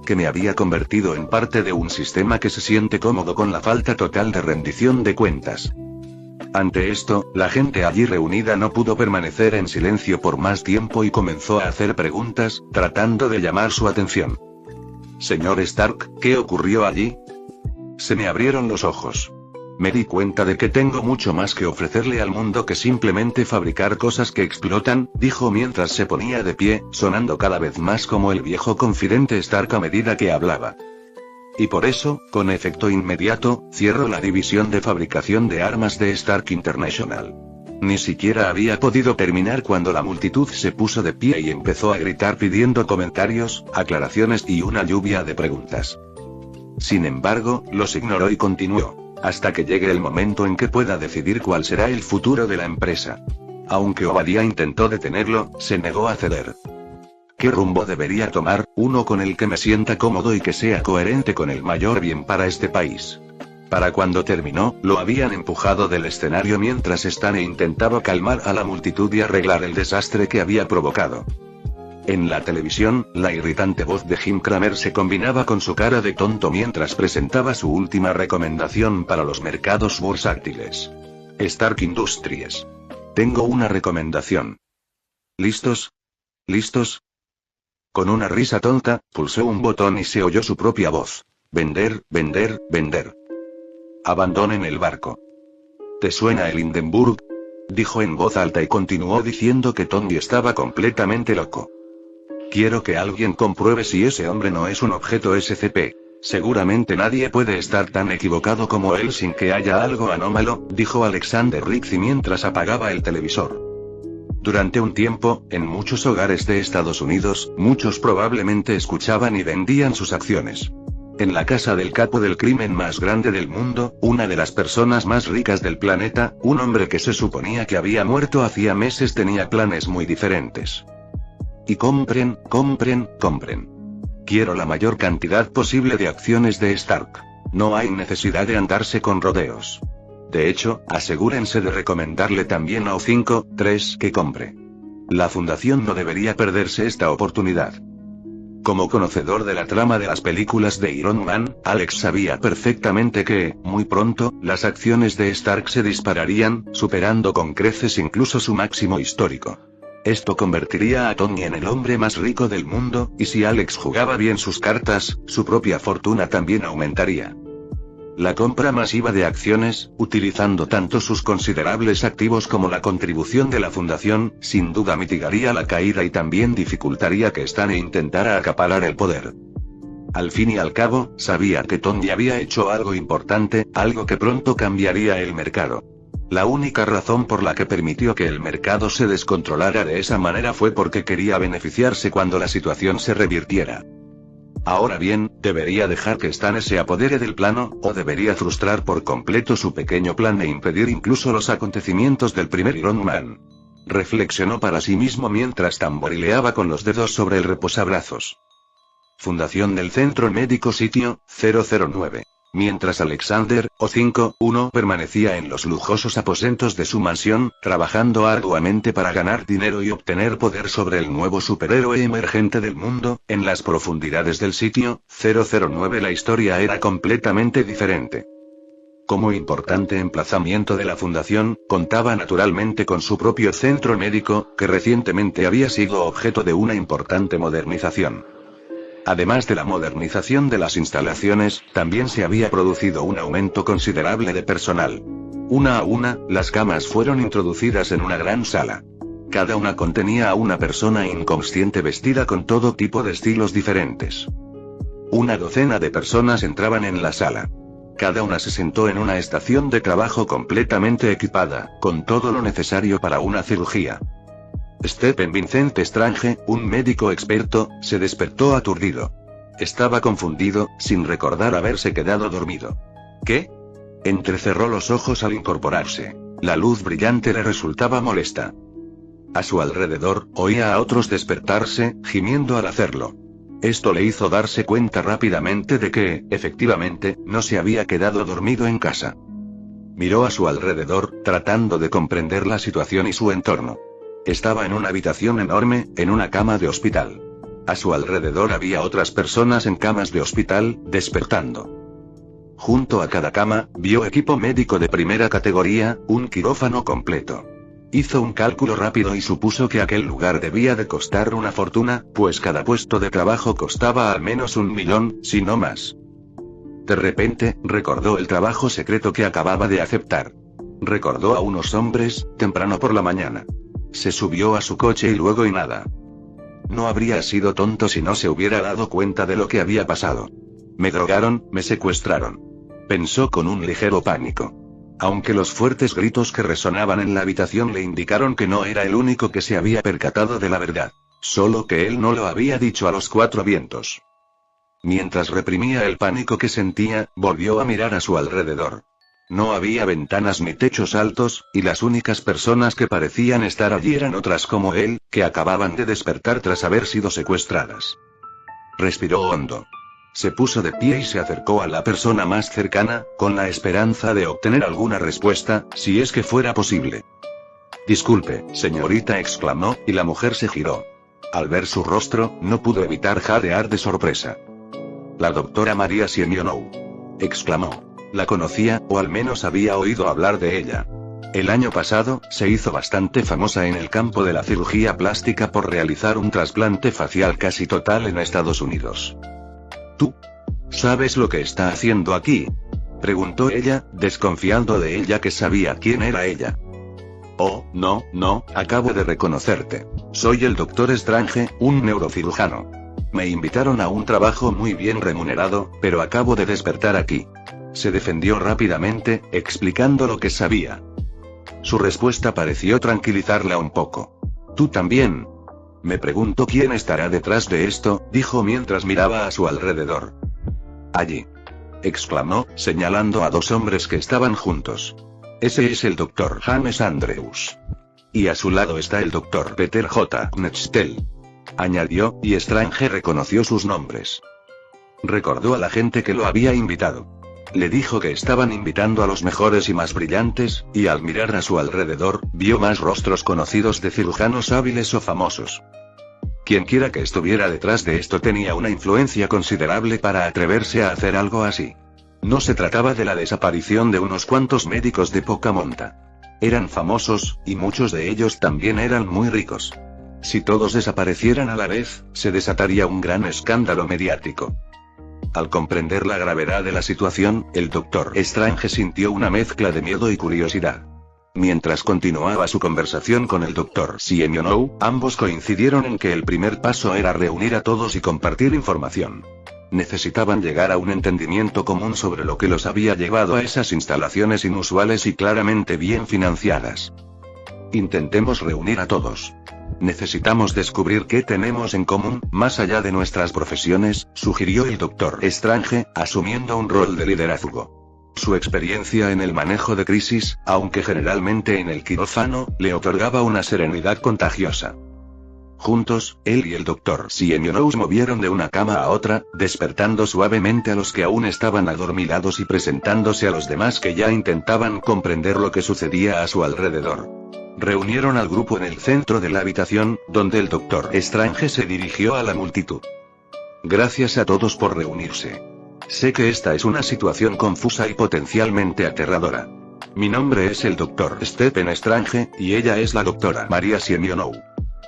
Que me había convertido en parte de un sistema que se siente cómodo con la falta total de rendición de cuentas. Ante esto, la gente allí reunida no pudo permanecer en silencio por más tiempo y comenzó a hacer preguntas, tratando de llamar su atención. Señor Stark, ¿qué ocurrió allí? Se me abrieron los ojos. Me di cuenta de que tengo mucho más que ofrecerle al mundo que simplemente fabricar cosas que explotan, dijo mientras se ponía de pie, sonando cada vez más como el viejo confidente Stark a medida que hablaba. Y por eso, con efecto inmediato, cierro la división de fabricación de armas de Stark International. Ni siquiera había podido terminar cuando la multitud se puso de pie y empezó a gritar pidiendo comentarios, aclaraciones y una lluvia de preguntas. Sin embargo, los ignoró y continuó, hasta que llegue el momento en que pueda decidir cuál será el futuro de la empresa. Aunque Obadiah intentó detenerlo, se negó a ceder. ¿Qué rumbo debería tomar? Uno con el que me sienta cómodo y que sea coherente con el mayor bien para este país. Para cuando terminó, lo habían empujado del escenario mientras Stane intentaba calmar a la multitud y arreglar el desastre que había provocado. En la televisión, la irritante voz de Jim Cramer se combinaba con su cara de tonto mientras presentaba su última recomendación para los mercados bursátiles. Stark Industries. Tengo una recomendación. ¿Listos? ¿Listos? Con una risa tonta, pulsó un botón y se oyó su propia voz. Vender, vender, vender. Abandonen el barco. ¿Te suena el Hindenburg? Dijo en voz alta y continuó diciendo que Tony estaba completamente loco. Quiero que alguien compruebe si ese hombre no es un objeto SCP. Seguramente nadie puede estar tan equivocado como él sin que haya algo anómalo, dijo Alexander Rixey mientras apagaba el televisor. Durante un tiempo, en muchos hogares de Estados Unidos, muchos probablemente escuchaban y vendían sus acciones. En la casa del capo del crimen más grande del mundo, una de las personas más ricas del planeta, un hombre que se suponía que había muerto hacía meses tenía planes muy diferentes. Y compren, compren, compren. Quiero la mayor cantidad posible de acciones de Stark. No hay necesidad de andarse con rodeos. De hecho, asegúrense de recomendarle también a O5-3 que compre. La fundación no debería perderse esta oportunidad. Como conocedor de la trama de las películas de Iron Man, Alex sabía perfectamente que, muy pronto, las acciones de Stark se dispararían, superando con creces incluso su máximo histórico. Esto convertiría a Tony en el hombre más rico del mundo, y si Alex jugaba bien sus cartas, su propia fortuna también aumentaría. La compra masiva de acciones, utilizando tanto sus considerables activos como la contribución de la fundación, sin duda mitigaría la caída y también dificultaría que Stan intentara acaparar el poder. Al fin y al cabo, sabía que Tony había hecho algo importante, algo que pronto cambiaría el mercado. La única razón por la que permitió que el mercado se descontrolara de esa manera fue porque quería beneficiarse cuando la situación se revirtiera. Ahora bien, ¿debería dejar que Stan se apodere del plano, o debería frustrar por completo su pequeño plan e impedir incluso los acontecimientos del primer Iron Man? Reflexionó para sí mismo mientras tamborileaba con los dedos sobre el reposabrazos. Fundación del Centro Médico Sitio, 009. Mientras Alexander, O5-1 permanecía en los lujosos aposentos de su mansión, trabajando arduamente para ganar dinero y obtener poder sobre el nuevo superhéroe emergente del mundo, en las profundidades del sitio, 009 la historia era completamente diferente. Como importante emplazamiento de la fundación, contaba naturalmente con su propio centro médico, que recientemente había sido objeto de una importante modernización. Además de la modernización de las instalaciones, también se había producido un aumento considerable de personal. Una a una, las camas fueron introducidas en una gran sala. Cada una contenía a una persona inconsciente vestida con todo tipo de estilos diferentes. Una docena de personas entraban en la sala. Cada una se sentó en una estación de trabajo completamente equipada, con todo lo necesario para una cirugía. Stephen Vincent Strange, un médico experto, se despertó aturdido. Estaba confundido, sin recordar haberse quedado dormido. ¿Qué? Entrecerró los ojos al incorporarse. La luz brillante le resultaba molesta. A su alrededor, oía a otros despertarse, gimiendo al hacerlo. Esto le hizo darse cuenta rápidamente de que, efectivamente, no se había quedado dormido en casa. Miró a su alrededor, tratando de comprender la situación y su entorno. Estaba en una habitación enorme, en una cama de hospital. A su alrededor había otras personas en camas de hospital, despertando. Junto a cada cama, vio equipo médico de primera categoría, un quirófano completo. Hizo un cálculo rápido y supuso que aquel lugar debía de costar una fortuna, pues cada puesto de trabajo costaba al menos 1 millón, si no más. De repente, recordó el trabajo secreto que acababa de aceptar. Recordó a unos hombres, temprano por la mañana. Se subió a su coche y luego y nada. No habría sido tonto si no se hubiera dado cuenta de lo que había pasado. Me drogaron, me secuestraron. Pensó con un ligero pánico. Aunque los fuertes gritos que resonaban en la habitación le indicaron que no era el único que se había percatado de la verdad. Solo que él no lo había dicho a los 4 vientos. Mientras reprimía el pánico que sentía, volvió a mirar a su alrededor. No había ventanas ni techos altos, y las únicas personas que parecían estar allí eran otras como él, que acababan de despertar tras haber sido secuestradas. Respiró hondo. Se puso de pie y se acercó a la persona más cercana, con la esperanza de obtener alguna respuesta, si es que fuera posible. «Disculpe, señorita», exclamó, y la mujer se giró. Al ver su rostro, no pudo evitar jadear de sorpresa. «La doctora María Siemionou», exclamó. La conocía, o al menos había oído hablar de ella. El año pasado, se hizo bastante famosa en el campo de la cirugía plástica por realizar un trasplante facial casi total en Estados Unidos. «¿Tú? ¿Sabes lo que está haciendo aquí?», preguntó ella, desconfiando de él ya que sabía quién era ella. «Oh, no, acabo de reconocerte. Soy el Dr. Strange, un neurocirujano. Me invitaron a un trabajo muy bien remunerado, pero acabo de despertar aquí». Se defendió rápidamente, explicando lo que sabía. Su respuesta pareció tranquilizarla un poco. «¿Tú también? Me pregunto quién estará detrás de esto», dijo mientras miraba a su alrededor. «Allí», exclamó, señalando a 2 hombres que estaban juntos. «Ese es el Dr. James Andrews. Y a su lado está el Dr. Peter J. Knechtel», añadió, y Strange reconoció sus nombres. Recordó a la gente que lo había invitado. Le dijo que estaban invitando a los mejores y más brillantes, y al mirar a su alrededor, vio más rostros conocidos de cirujanos hábiles o famosos. Quienquiera que estuviera detrás de esto tenía una influencia considerable para atreverse a hacer algo así. No se trataba de la desaparición de unos cuantos médicos de poca monta. Eran famosos, y muchos de ellos también eran muy ricos. Si todos desaparecieran a la vez, se desataría un gran escándalo mediático. Al comprender la gravedad de la situación, el Doctor Strange sintió una mezcla de miedo y curiosidad. Mientras continuaba su conversación con el Dr. Siemionou, ambos coincidieron en que el primer paso era reunir a todos y compartir información. Necesitaban llegar a un entendimiento común sobre lo que los había llevado a esas instalaciones inusuales y claramente bien financiadas. Intentemos reunir a todos. Necesitamos descubrir qué tenemos en común, más allá de nuestras profesiones, sugirió el Doctor Strange, asumiendo un rol de liderazgo. Su experiencia en el manejo de crisis, aunque generalmente en el quirófano, le otorgaba una serenidad contagiosa. Juntos, él y el Dr. Siemionou movieron de una cama a otra, despertando suavemente a los que aún estaban adormilados y presentándose a los demás que ya intentaban comprender lo que sucedía a su alrededor. Reunieron al grupo en el centro de la habitación, donde el Doctor Strange se dirigió a la multitud. Gracias a todos por reunirse. Sé que esta es una situación confusa y potencialmente aterradora. Mi nombre es el Dr. Stephen Strange, y ella es la doctora Maria Siemionou.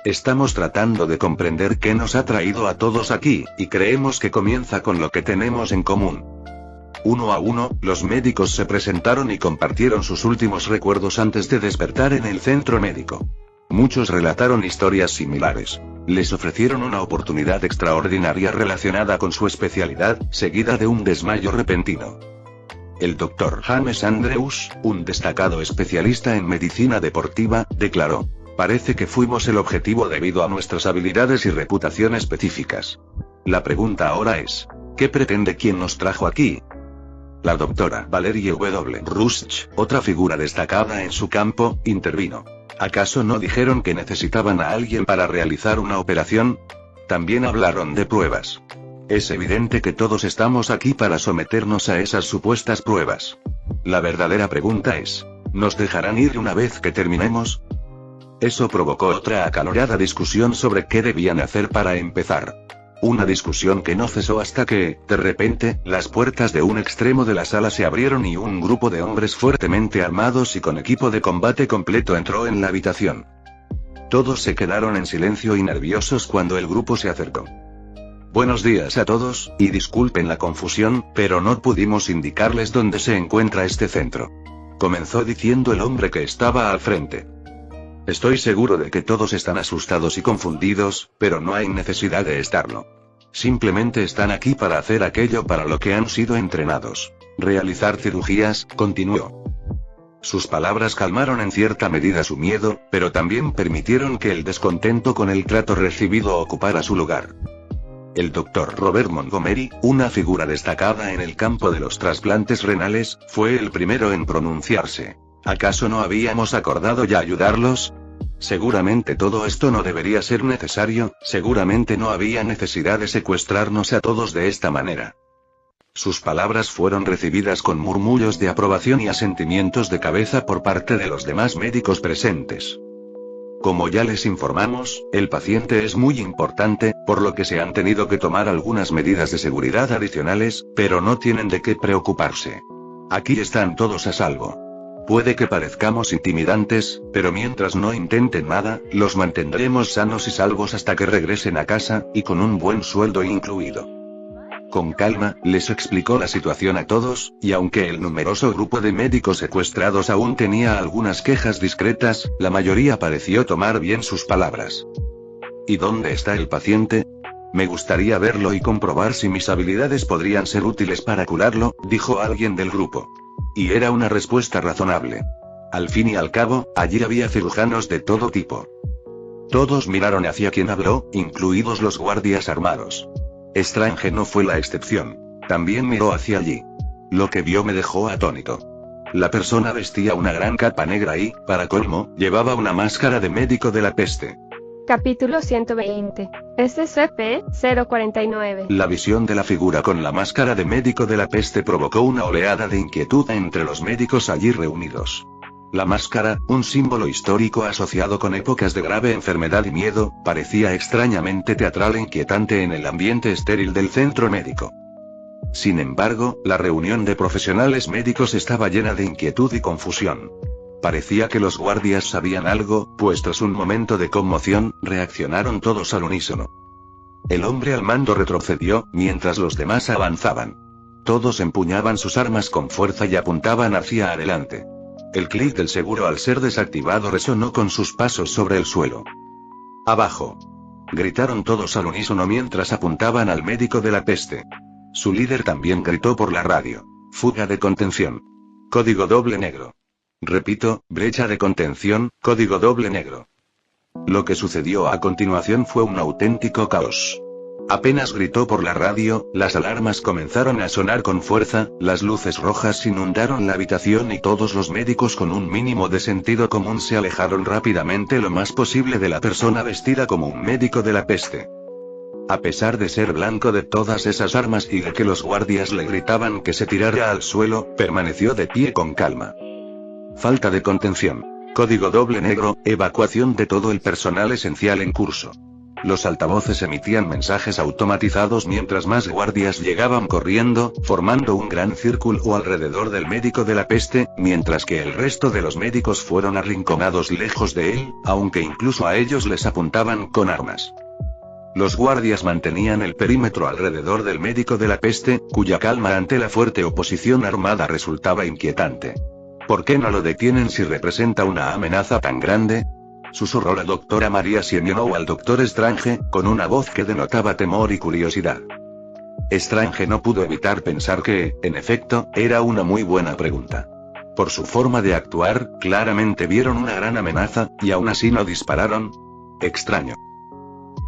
Estamos tratando de comprender qué nos ha traído a todos aquí, y creemos que comienza con lo que tenemos en común. Uno a uno, los médicos se presentaron y compartieron sus últimos recuerdos antes de despertar en el centro médico. Muchos relataron historias similares. Les ofrecieron una oportunidad extraordinaria relacionada con su especialidad, seguida de un desmayo repentino. El Dr. James Andrews, un destacado especialista en medicina deportiva, declaró: "Parece que fuimos el objetivo debido a nuestras habilidades y reputación específicas. La pregunta ahora es, ¿qué pretende quien nos trajo aquí?". La doctora Valerie W. Rush, otra figura destacada en su campo, intervino. ¿Acaso no dijeron que necesitaban a alguien para realizar una operación? También hablaron de pruebas. Es evidente que todos estamos aquí para someternos a esas supuestas pruebas. La verdadera pregunta es, ¿nos dejarán ir una vez que terminemos? Eso provocó otra acalorada discusión sobre qué debían hacer para empezar. Una discusión que no cesó hasta que, de repente, las puertas de un extremo de la sala se abrieron y un grupo de hombres fuertemente armados y con equipo de combate completo entró en la habitación. Todos se quedaron en silencio y nerviosos cuando el grupo se acercó. Buenos días a todos, y disculpen la confusión, pero no pudimos indicarles dónde se encuentra este centro. Comenzó diciendo el hombre que estaba al frente. Estoy seguro de que todos están asustados y confundidos, pero no hay necesidad de estarlo. Simplemente están aquí para hacer aquello para lo que han sido entrenados. Realizar cirugías, continuó. Sus palabras calmaron en cierta medida su miedo, pero también permitieron que el descontento con el trato recibido ocupara su lugar. El Dr. Robert Montgomery, una figura destacada en el campo de los trasplantes renales, fue el primero en pronunciarse. ¿Acaso no habíamos acordado ya ayudarlos? Seguramente todo esto no debería ser necesario, seguramente no había necesidad de secuestrarnos a todos de esta manera. Sus palabras fueron recibidas con murmullos de aprobación y asentimientos de cabeza por parte de los demás médicos presentes. Como ya les informamos, el paciente es muy importante, por lo que se han tenido que tomar algunas medidas de seguridad adicionales, pero no tienen de qué preocuparse. Aquí están todos a salvo. Puede que parezcamos intimidantes, pero mientras no intenten nada, los mantendremos sanos y salvos hasta que regresen a casa, y con un buen sueldo incluido. Con calma, les explicó la situación a todos, y aunque el numeroso grupo de médicos secuestrados aún tenía algunas quejas discretas, la mayoría pareció tomar bien sus palabras. ¿Y dónde está el paciente? Me gustaría verlo y comprobar si mis habilidades podrían ser útiles para curarlo, dijo alguien del grupo. Y era una respuesta razonable. Al fin y al cabo, allí había cirujanos de todo tipo. Todos miraron hacia quien habló, incluidos los guardias armados. Strange no fue la excepción. También miró hacia allí. Lo que vio me dejó atónito. La persona vestía una gran capa negra y, para colmo, llevaba una máscara de médico de la peste.
Capítulo 120. SCP-049.
La visión de la figura con la máscara de médico de la peste provocó una oleada de inquietud entre los médicos allí reunidos. La máscara, un símbolo histórico asociado con épocas de grave enfermedad y miedo, parecía extrañamente teatral e inquietante en el ambiente estéril del centro médico. Sin embargo, la reunión de profesionales médicos estaba llena de inquietud y confusión. Parecía que los guardias sabían algo, pues tras un momento de conmoción, reaccionaron todos al unísono. El hombre al mando retrocedió, mientras los demás avanzaban. Todos empuñaban sus armas con fuerza y apuntaban hacia adelante. El clic del seguro al ser desactivado resonó con sus pasos sobre el suelo. ¡Abajo! Gritaron todos al unísono mientras apuntaban al médico de la peste. Su líder también gritó por la radio. Fuga de contención. Código doble negro. Repito, brecha de contención, código doble negro. Lo que sucedió a continuación fue un auténtico caos. Apenas gritó por la radio, las alarmas comenzaron a sonar con fuerza, las luces rojas inundaron la habitación y todos los médicos con un mínimo de sentido común se alejaron rápidamente lo más posible de la persona vestida como un médico de la peste. A pesar de ser blanco de todas esas armas y de que los guardias le gritaban que se tirara al suelo, permaneció de pie con calma. Falta de contención. Código doble negro, evacuación de todo el personal esencial en curso. Los altavoces emitían mensajes automatizados mientras más guardias llegaban corriendo, formando un gran círculo alrededor del médico de la peste, mientras que el resto de los médicos fueron arrinconados lejos de él, aunque incluso a ellos les apuntaban con armas. Los guardias mantenían el perímetro alrededor del médico de la peste, cuya calma ante la fuerte oposición armada resultaba inquietante. ¿Por qué no lo detienen si representa una amenaza tan grande? Susurró la doctora María Siemionow al doctor Strange, con una voz que denotaba temor y curiosidad. Strange no pudo evitar pensar que, en efecto, era una muy buena pregunta. Por su forma de actuar, claramente vieron una gran amenaza, y aún así no dispararon. Extraño.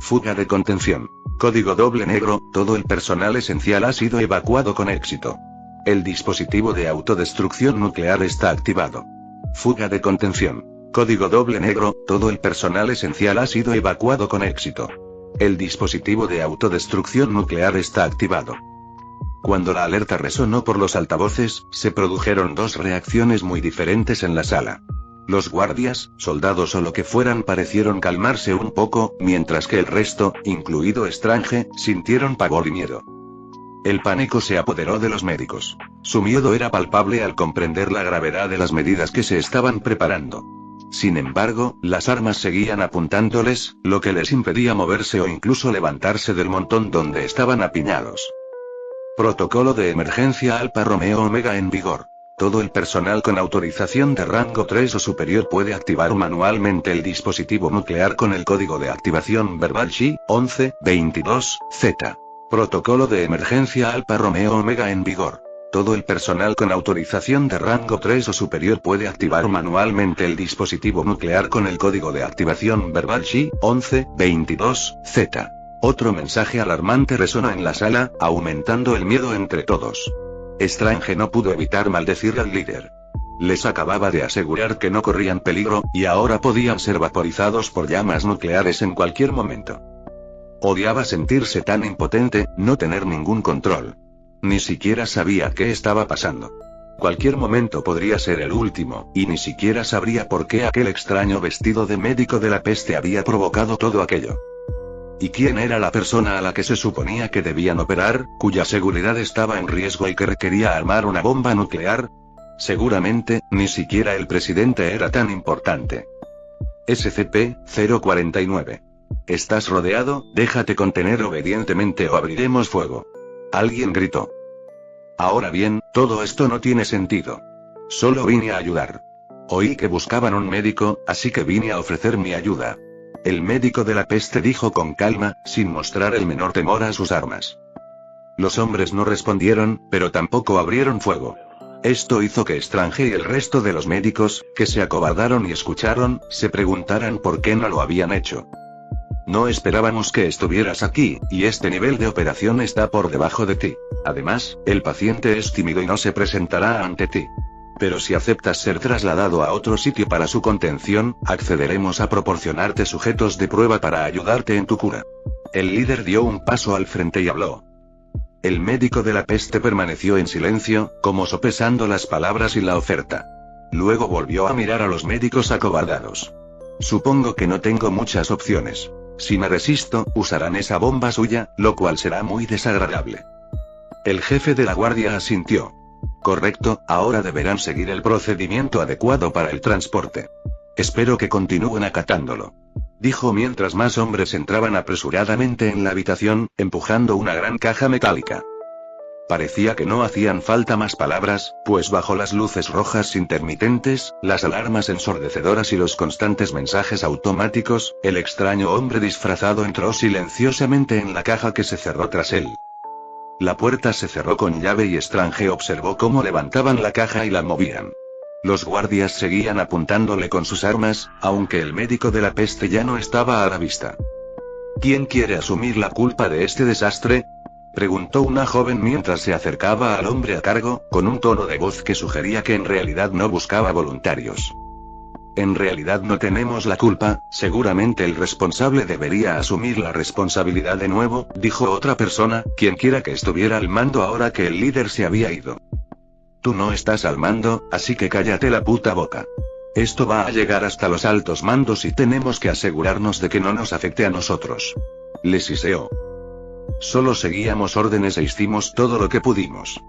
Fuga de contención. Código doble negro, todo el personal esencial ha sido evacuado con éxito. El dispositivo de autodestrucción nuclear está activado. Fuga de contención. Código doble negro, todo el personal esencial ha sido evacuado con éxito. El dispositivo de autodestrucción nuclear está activado. Cuando la alerta resonó por los altavoces, se produjeron dos reacciones muy diferentes en la sala. Los guardias, soldados o lo que fueran parecieron calmarse un poco, mientras que el resto, incluido Strange, sintieron pavor y miedo. El pánico se apoderó de los médicos. Su miedo era palpable al comprender la gravedad de las medidas que se estaban preparando. Sin embargo, las armas seguían apuntándoles, lo que les impedía moverse o incluso levantarse del montón donde estaban apiñados. Protocolo de emergencia Alfa Romeo Omega en vigor. Todo el personal con autorización de rango 3 o superior puede activar manualmente el dispositivo nuclear con el código de activación verbal SHI 1122Z. Protocolo de emergencia Alfa Romeo Omega en vigor. Todo el personal con autorización de rango 3 o superior puede activar manualmente el dispositivo nuclear con el código de activación verbal SHI 1122Z. Otro mensaje alarmante resonó en la sala, aumentando el miedo entre todos. Strange no pudo evitar maldecir al líder. Les acababa de asegurar que no corrían peligro, y ahora podían ser vaporizados por llamas nucleares en cualquier momento. Odiaba sentirse tan impotente, no tener ningún control. Ni siquiera sabía qué estaba pasando. Cualquier momento podría ser el último, y ni siquiera sabría por qué aquel extraño vestido de médico de la peste había provocado todo aquello. ¿Y quién era la persona a la que se suponía que debían operar, cuya seguridad estaba en riesgo y que requería armar una bomba nuclear? Seguramente, ni siquiera el presidente era tan importante. SCP-049. Estás rodeado, déjate contener obedientemente o abriremos fuego. Alguien gritó. Ahora bien, todo esto no tiene sentido. Solo vine a ayudar. Oí que buscaban un médico, así que vine a ofrecer mi ayuda. El médico de la peste dijo con calma, sin mostrar el menor temor a sus armas. Los hombres no respondieron, pero tampoco abrieron fuego. Esto hizo que Strange y el resto de los médicos, que se acobardaron y escucharon, se preguntaran por qué no lo habían hecho. No esperábamos que estuvieras aquí, y este nivel de operación está por debajo de ti. Además, el paciente es tímido y no se presentará ante ti. Pero si aceptas ser trasladado a otro sitio para su contención, accederemos a proporcionarte sujetos de prueba para ayudarte en tu cura. El líder dio un paso al frente y habló. El médico de la peste permaneció en silencio, como sopesando las palabras y la oferta. Luego volvió a mirar a los médicos acobardados. Supongo que no tengo muchas opciones. Si me resisto, usarán esa bomba suya, lo cual será muy desagradable. El jefe de la guardia asintió. Correcto, ahora deberán seguir el procedimiento adecuado para el transporte. Espero que continúen acatándolo. Dijo mientras más hombres entraban apresuradamente en la habitación, empujando una gran caja metálica. Parecía que no hacían falta más palabras, pues bajo las luces rojas intermitentes, las alarmas ensordecedoras y los constantes mensajes automáticos, el extraño hombre disfrazado entró silenciosamente en la caja que se cerró tras él. La puerta se cerró con llave y Strange observó cómo levantaban la caja y la movían. Los guardias seguían apuntándole con sus armas, aunque el médico de la peste ya no estaba a la vista. ¿Quién quiere asumir la culpa de este desastre?, preguntó una joven mientras se acercaba al hombre a cargo, con un tono de voz que sugería que en realidad no buscaba voluntarios. En realidad no tenemos la culpa, seguramente el responsable debería asumir la responsabilidad de nuevo, dijo otra persona, quien quiera que estuviera al mando ahora que el líder se había ido. Tú no estás al mando, así que cállate la puta boca. Esto va a llegar hasta los altos mandos y tenemos que asegurarnos de que no nos afecte a nosotros. Le siseó. Solo seguíamos órdenes e hicimos todo lo que pudimos.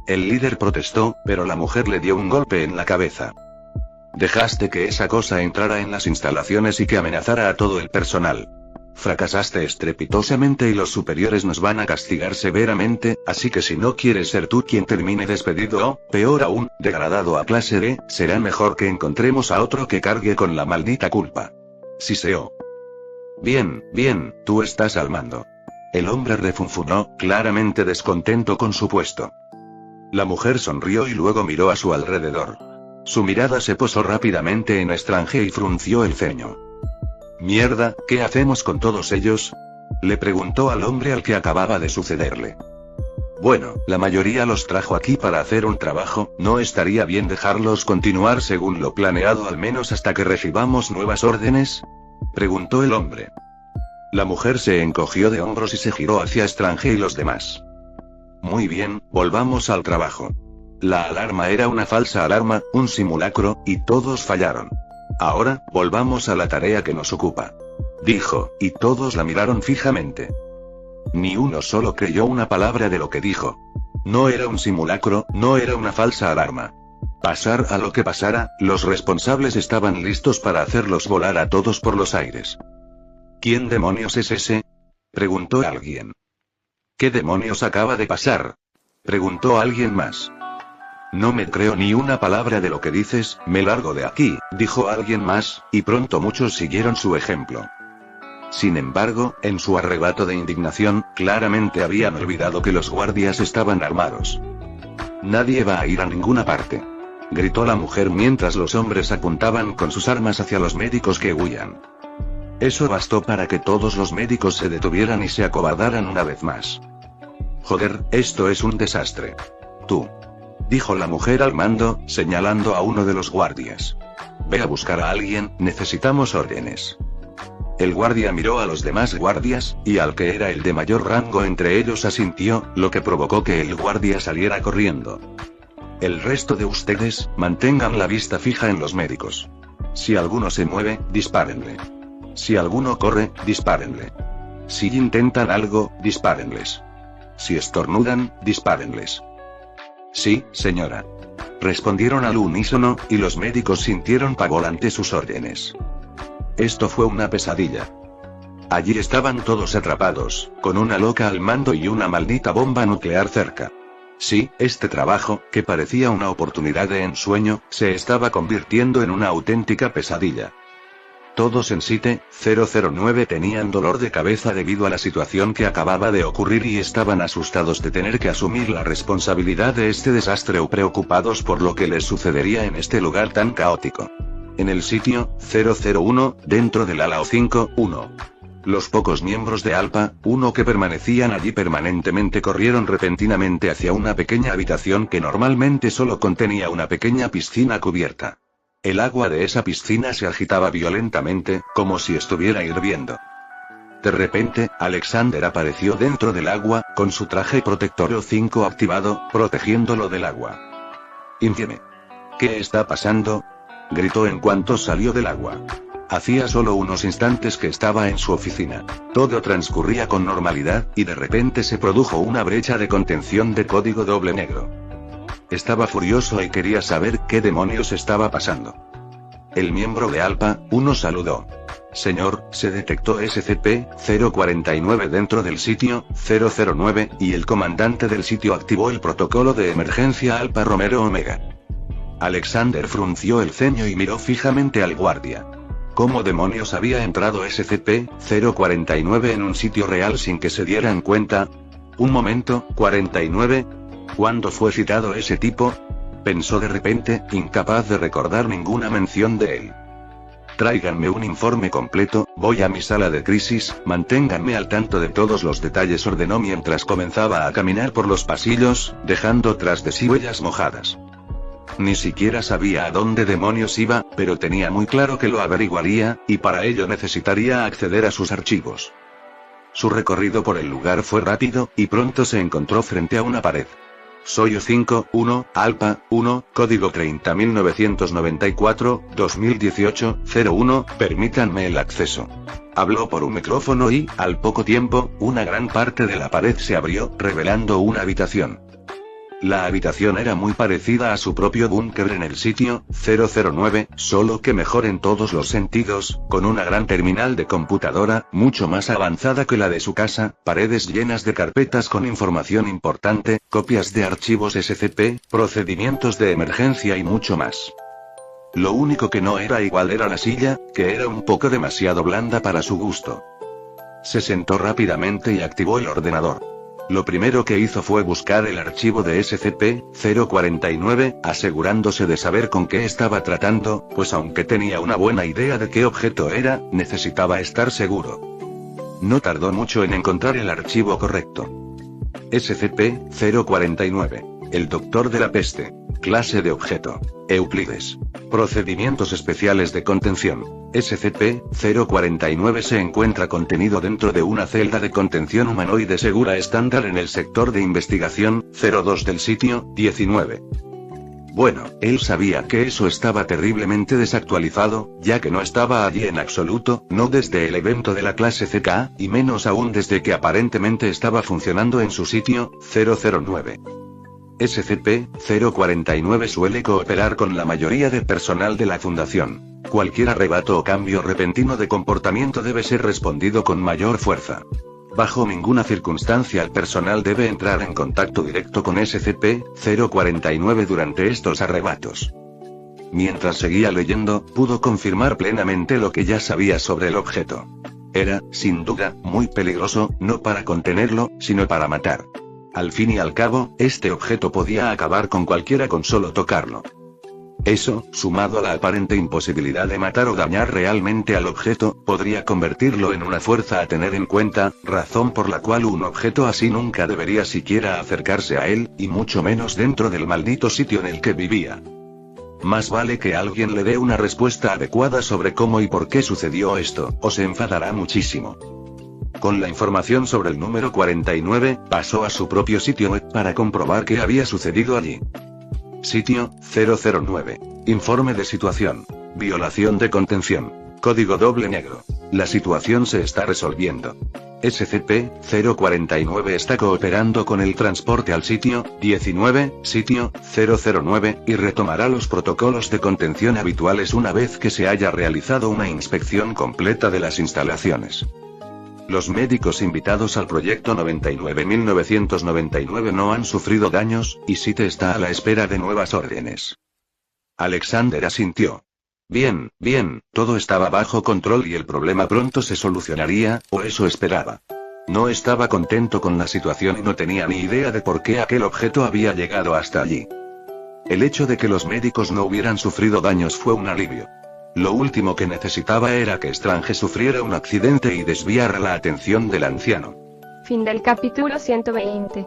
El líder protestó, pero la mujer le dio un golpe en la cabeza. Dejaste que esa cosa entrara en las instalaciones y que amenazara a todo el personal. Fracasaste estrepitosamente y los superiores nos van a castigar severamente, así que si no quieres ser tú quien termine despedido o, peor aún, degradado a clase B, será mejor que encontremos a otro que cargue con la maldita culpa. Siseó. Bien, bien, tú estás al mando. El hombre refunfuñó, claramente descontento con su puesto. La mujer sonrió y luego miró a su alrededor. Su mirada se posó rápidamente en Strange y frunció el ceño. «Mierda, ¿qué hacemos con todos ellos?», le preguntó al hombre al que acababa de sucederle. «Bueno, la mayoría los trajo aquí para hacer un trabajo, ¿no estaría bien dejarlos continuar según lo planeado al menos hasta que recibamos nuevas órdenes?», preguntó el hombre. La mujer se encogió de hombros y se giró hacia Strange y los demás. «Muy bien, volvamos al trabajo. La alarma era una falsa alarma, un simulacro, y todos fallaron. Ahora, volvamos a la tarea que nos ocupa», dijo, y todos la miraron fijamente. Ni uno solo creyó una palabra de lo que dijo. No era un simulacro, no era una falsa alarma. Pasar a lo que pasara, los responsables estaban listos para hacerlos volar a todos por los aires. «¿Quién demonios es ese?», preguntó alguien. «¿Qué demonios acaba de pasar?», preguntó alguien más. «No me creo ni una palabra de lo que dices, me largo de aquí», dijo alguien más, y pronto muchos siguieron su ejemplo. Sin embargo, en su arrebato de indignación, claramente habían olvidado que los guardias estaban armados. «Nadie va a ir a ninguna parte», gritó la mujer mientras los hombres apuntaban con sus armas hacia los médicos que huían. Eso bastó para que todos los médicos se detuvieran y se acobardaran una vez más. «Joder, esto es un desastre. Tú», dijo la mujer al mando, señalando a uno de los guardias. «Ve a buscar a alguien, necesitamos órdenes». El guardia miró a los demás guardias, y al que era el de mayor rango entre ellos asintió, lo que provocó que el guardia saliera corriendo. «El resto de ustedes, mantengan la vista fija en los médicos. Si alguno se mueve, dispárenle. Si alguno corre, dispárenle. Si intentan algo, dispárenles. Si estornudan, dispárenles». «Sí, señora», respondieron al unísono, y los médicos sintieron pavor ante sus órdenes. Esto fue una pesadilla. Allí estaban todos atrapados, con una loca al mando y una maldita bomba nuclear cerca. Sí, este trabajo, que parecía una oportunidad de ensueño, se estaba convirtiendo en una auténtica pesadilla. Todos en Site 009 tenían dolor de cabeza debido a la situación que acababa de ocurrir y estaban asustados de tener que asumir la responsabilidad de este desastre o preocupados por lo que les sucedería en este lugar tan caótico. En el sitio 001, dentro del ala O5-1. Los pocos miembros de Alpha 1 que permanecían allí permanentemente corrieron repentinamente hacia una pequeña habitación que normalmente solo contenía una pequeña piscina cubierta. El agua de esa piscina se agitaba violentamente, como si estuviera hirviendo. De repente, Alexander apareció dentro del agua, con su traje protector O5 activado, protegiéndolo del agua. «Infieme», ¿Qué está pasando?, gritó en cuanto salió del agua. Hacía solo unos instantes que estaba en su oficina. Todo transcurría con normalidad, y de repente se produjo una brecha de contención de código doble negro. Estaba furioso y quería saber qué demonios estaba pasando. El miembro de ALPA-1 saludó. Señor, se detectó SCP-049 dentro del sitio 009, y el comandante del sitio activó el protocolo de emergencia Alfa Romero Omega. Alexander frunció el ceño y miró fijamente al guardia. ¿Cómo demonios había entrado SCP-049 en un sitio real sin que se dieran cuenta? Un momento, ¿49? ¿Cuándo fue citado ese tipo?, pensó de repente, incapaz de recordar ninguna mención de él. Tráiganme un informe completo, voy a mi sala de crisis, manténganme al tanto de todos los detalles, ordenó mientras comenzaba a caminar por los pasillos, dejando tras de sí huellas mojadas. Ni siquiera sabía a dónde demonios iba, pero tenía muy claro que lo averiguaría, y para ello necesitaría acceder a sus archivos. Su recorrido por el lugar fue rápido, y pronto se encontró frente a una pared. Soy U5-1, ALPA-1, código 30994, 2018-01, permítanme el acceso. Habló por un micrófono y, al poco tiempo, una gran parte de la pared se abrió, revelando una habitación. La habitación era muy parecida a su propio búnker en el sitio 009, solo que mejor en todos los sentidos, con una gran terminal de computadora, mucho más avanzada que la de su casa, paredes llenas de carpetas con información importante, copias de archivos SCP, procedimientos de emergencia y mucho más. Lo único que no era igual era la silla, que era un poco demasiado blanda para su gusto. Se sentó rápidamente y activó el ordenador. Lo primero que hizo fue buscar el archivo de SCP-049, asegurándose de saber con qué estaba tratando, pues aunque tenía una buena idea de qué objeto era, necesitaba estar seguro. No tardó mucho en encontrar el archivo correcto. SCP-049. El Doctor de la Peste. Clase de objeto. Euclides. Procedimientos especiales de contención. SCP-049 se encuentra contenido dentro de una celda de contención humanoide segura estándar en el sector de investigación 02 del sitio 19. Bueno, él sabía que eso estaba terriblemente desactualizado, ya que no estaba allí en absoluto, no desde el evento de la clase CK, y menos aún desde que aparentemente estaba funcionando en su sitio 009. SCP-049 suele cooperar con la mayoría del personal de la Fundación. Cualquier arrebato o cambio repentino de comportamiento debe ser respondido con mayor fuerza. Bajo ninguna circunstancia el personal debe entrar en contacto directo con SCP-049 durante estos arrebatos. Mientras seguía leyendo, pudo confirmar plenamente lo que ya sabía sobre el objeto. Era, sin duda, muy peligroso, no para contenerlo, sino para matar. Al fin y al cabo, este objeto podía acabar con cualquiera con solo tocarlo. Eso, sumado a la aparente imposibilidad de matar o dañar realmente al objeto, podría convertirlo en una fuerza a tener en cuenta, razón por la cual un objeto así nunca debería siquiera acercarse a él, y mucho menos dentro del maldito sitio en el que vivía. Más vale que alguien le dé una respuesta adecuada sobre cómo y por qué sucedió esto, o se enfadará muchísimo. Con la información sobre el número 49, pasó a su propio sitio web para comprobar qué había sucedido allí. Sitio 009. Informe de situación. Violación de contención. Código doble negro. La situación se está resolviendo. SCP-049 está cooperando con el transporte al sitio 19, sitio 009, y retomará los protocolos de contención habituales una vez que se haya realizado una inspección completa de las instalaciones. Los médicos invitados al proyecto 99.999 no han sufrido daños, y Site está a la espera de nuevas órdenes. Alexander asintió. Bien, todo estaba bajo control y el problema pronto se solucionaría, o eso esperaba. No estaba contento con la situación y no tenía ni idea de por qué aquel objeto había llegado hasta allí. El hecho de que los médicos no hubieran sufrido daños fue un alivio. Lo último que necesitaba era que Strange sufriera un accidente y desviara la atención del anciano.
Fin del capítulo 120.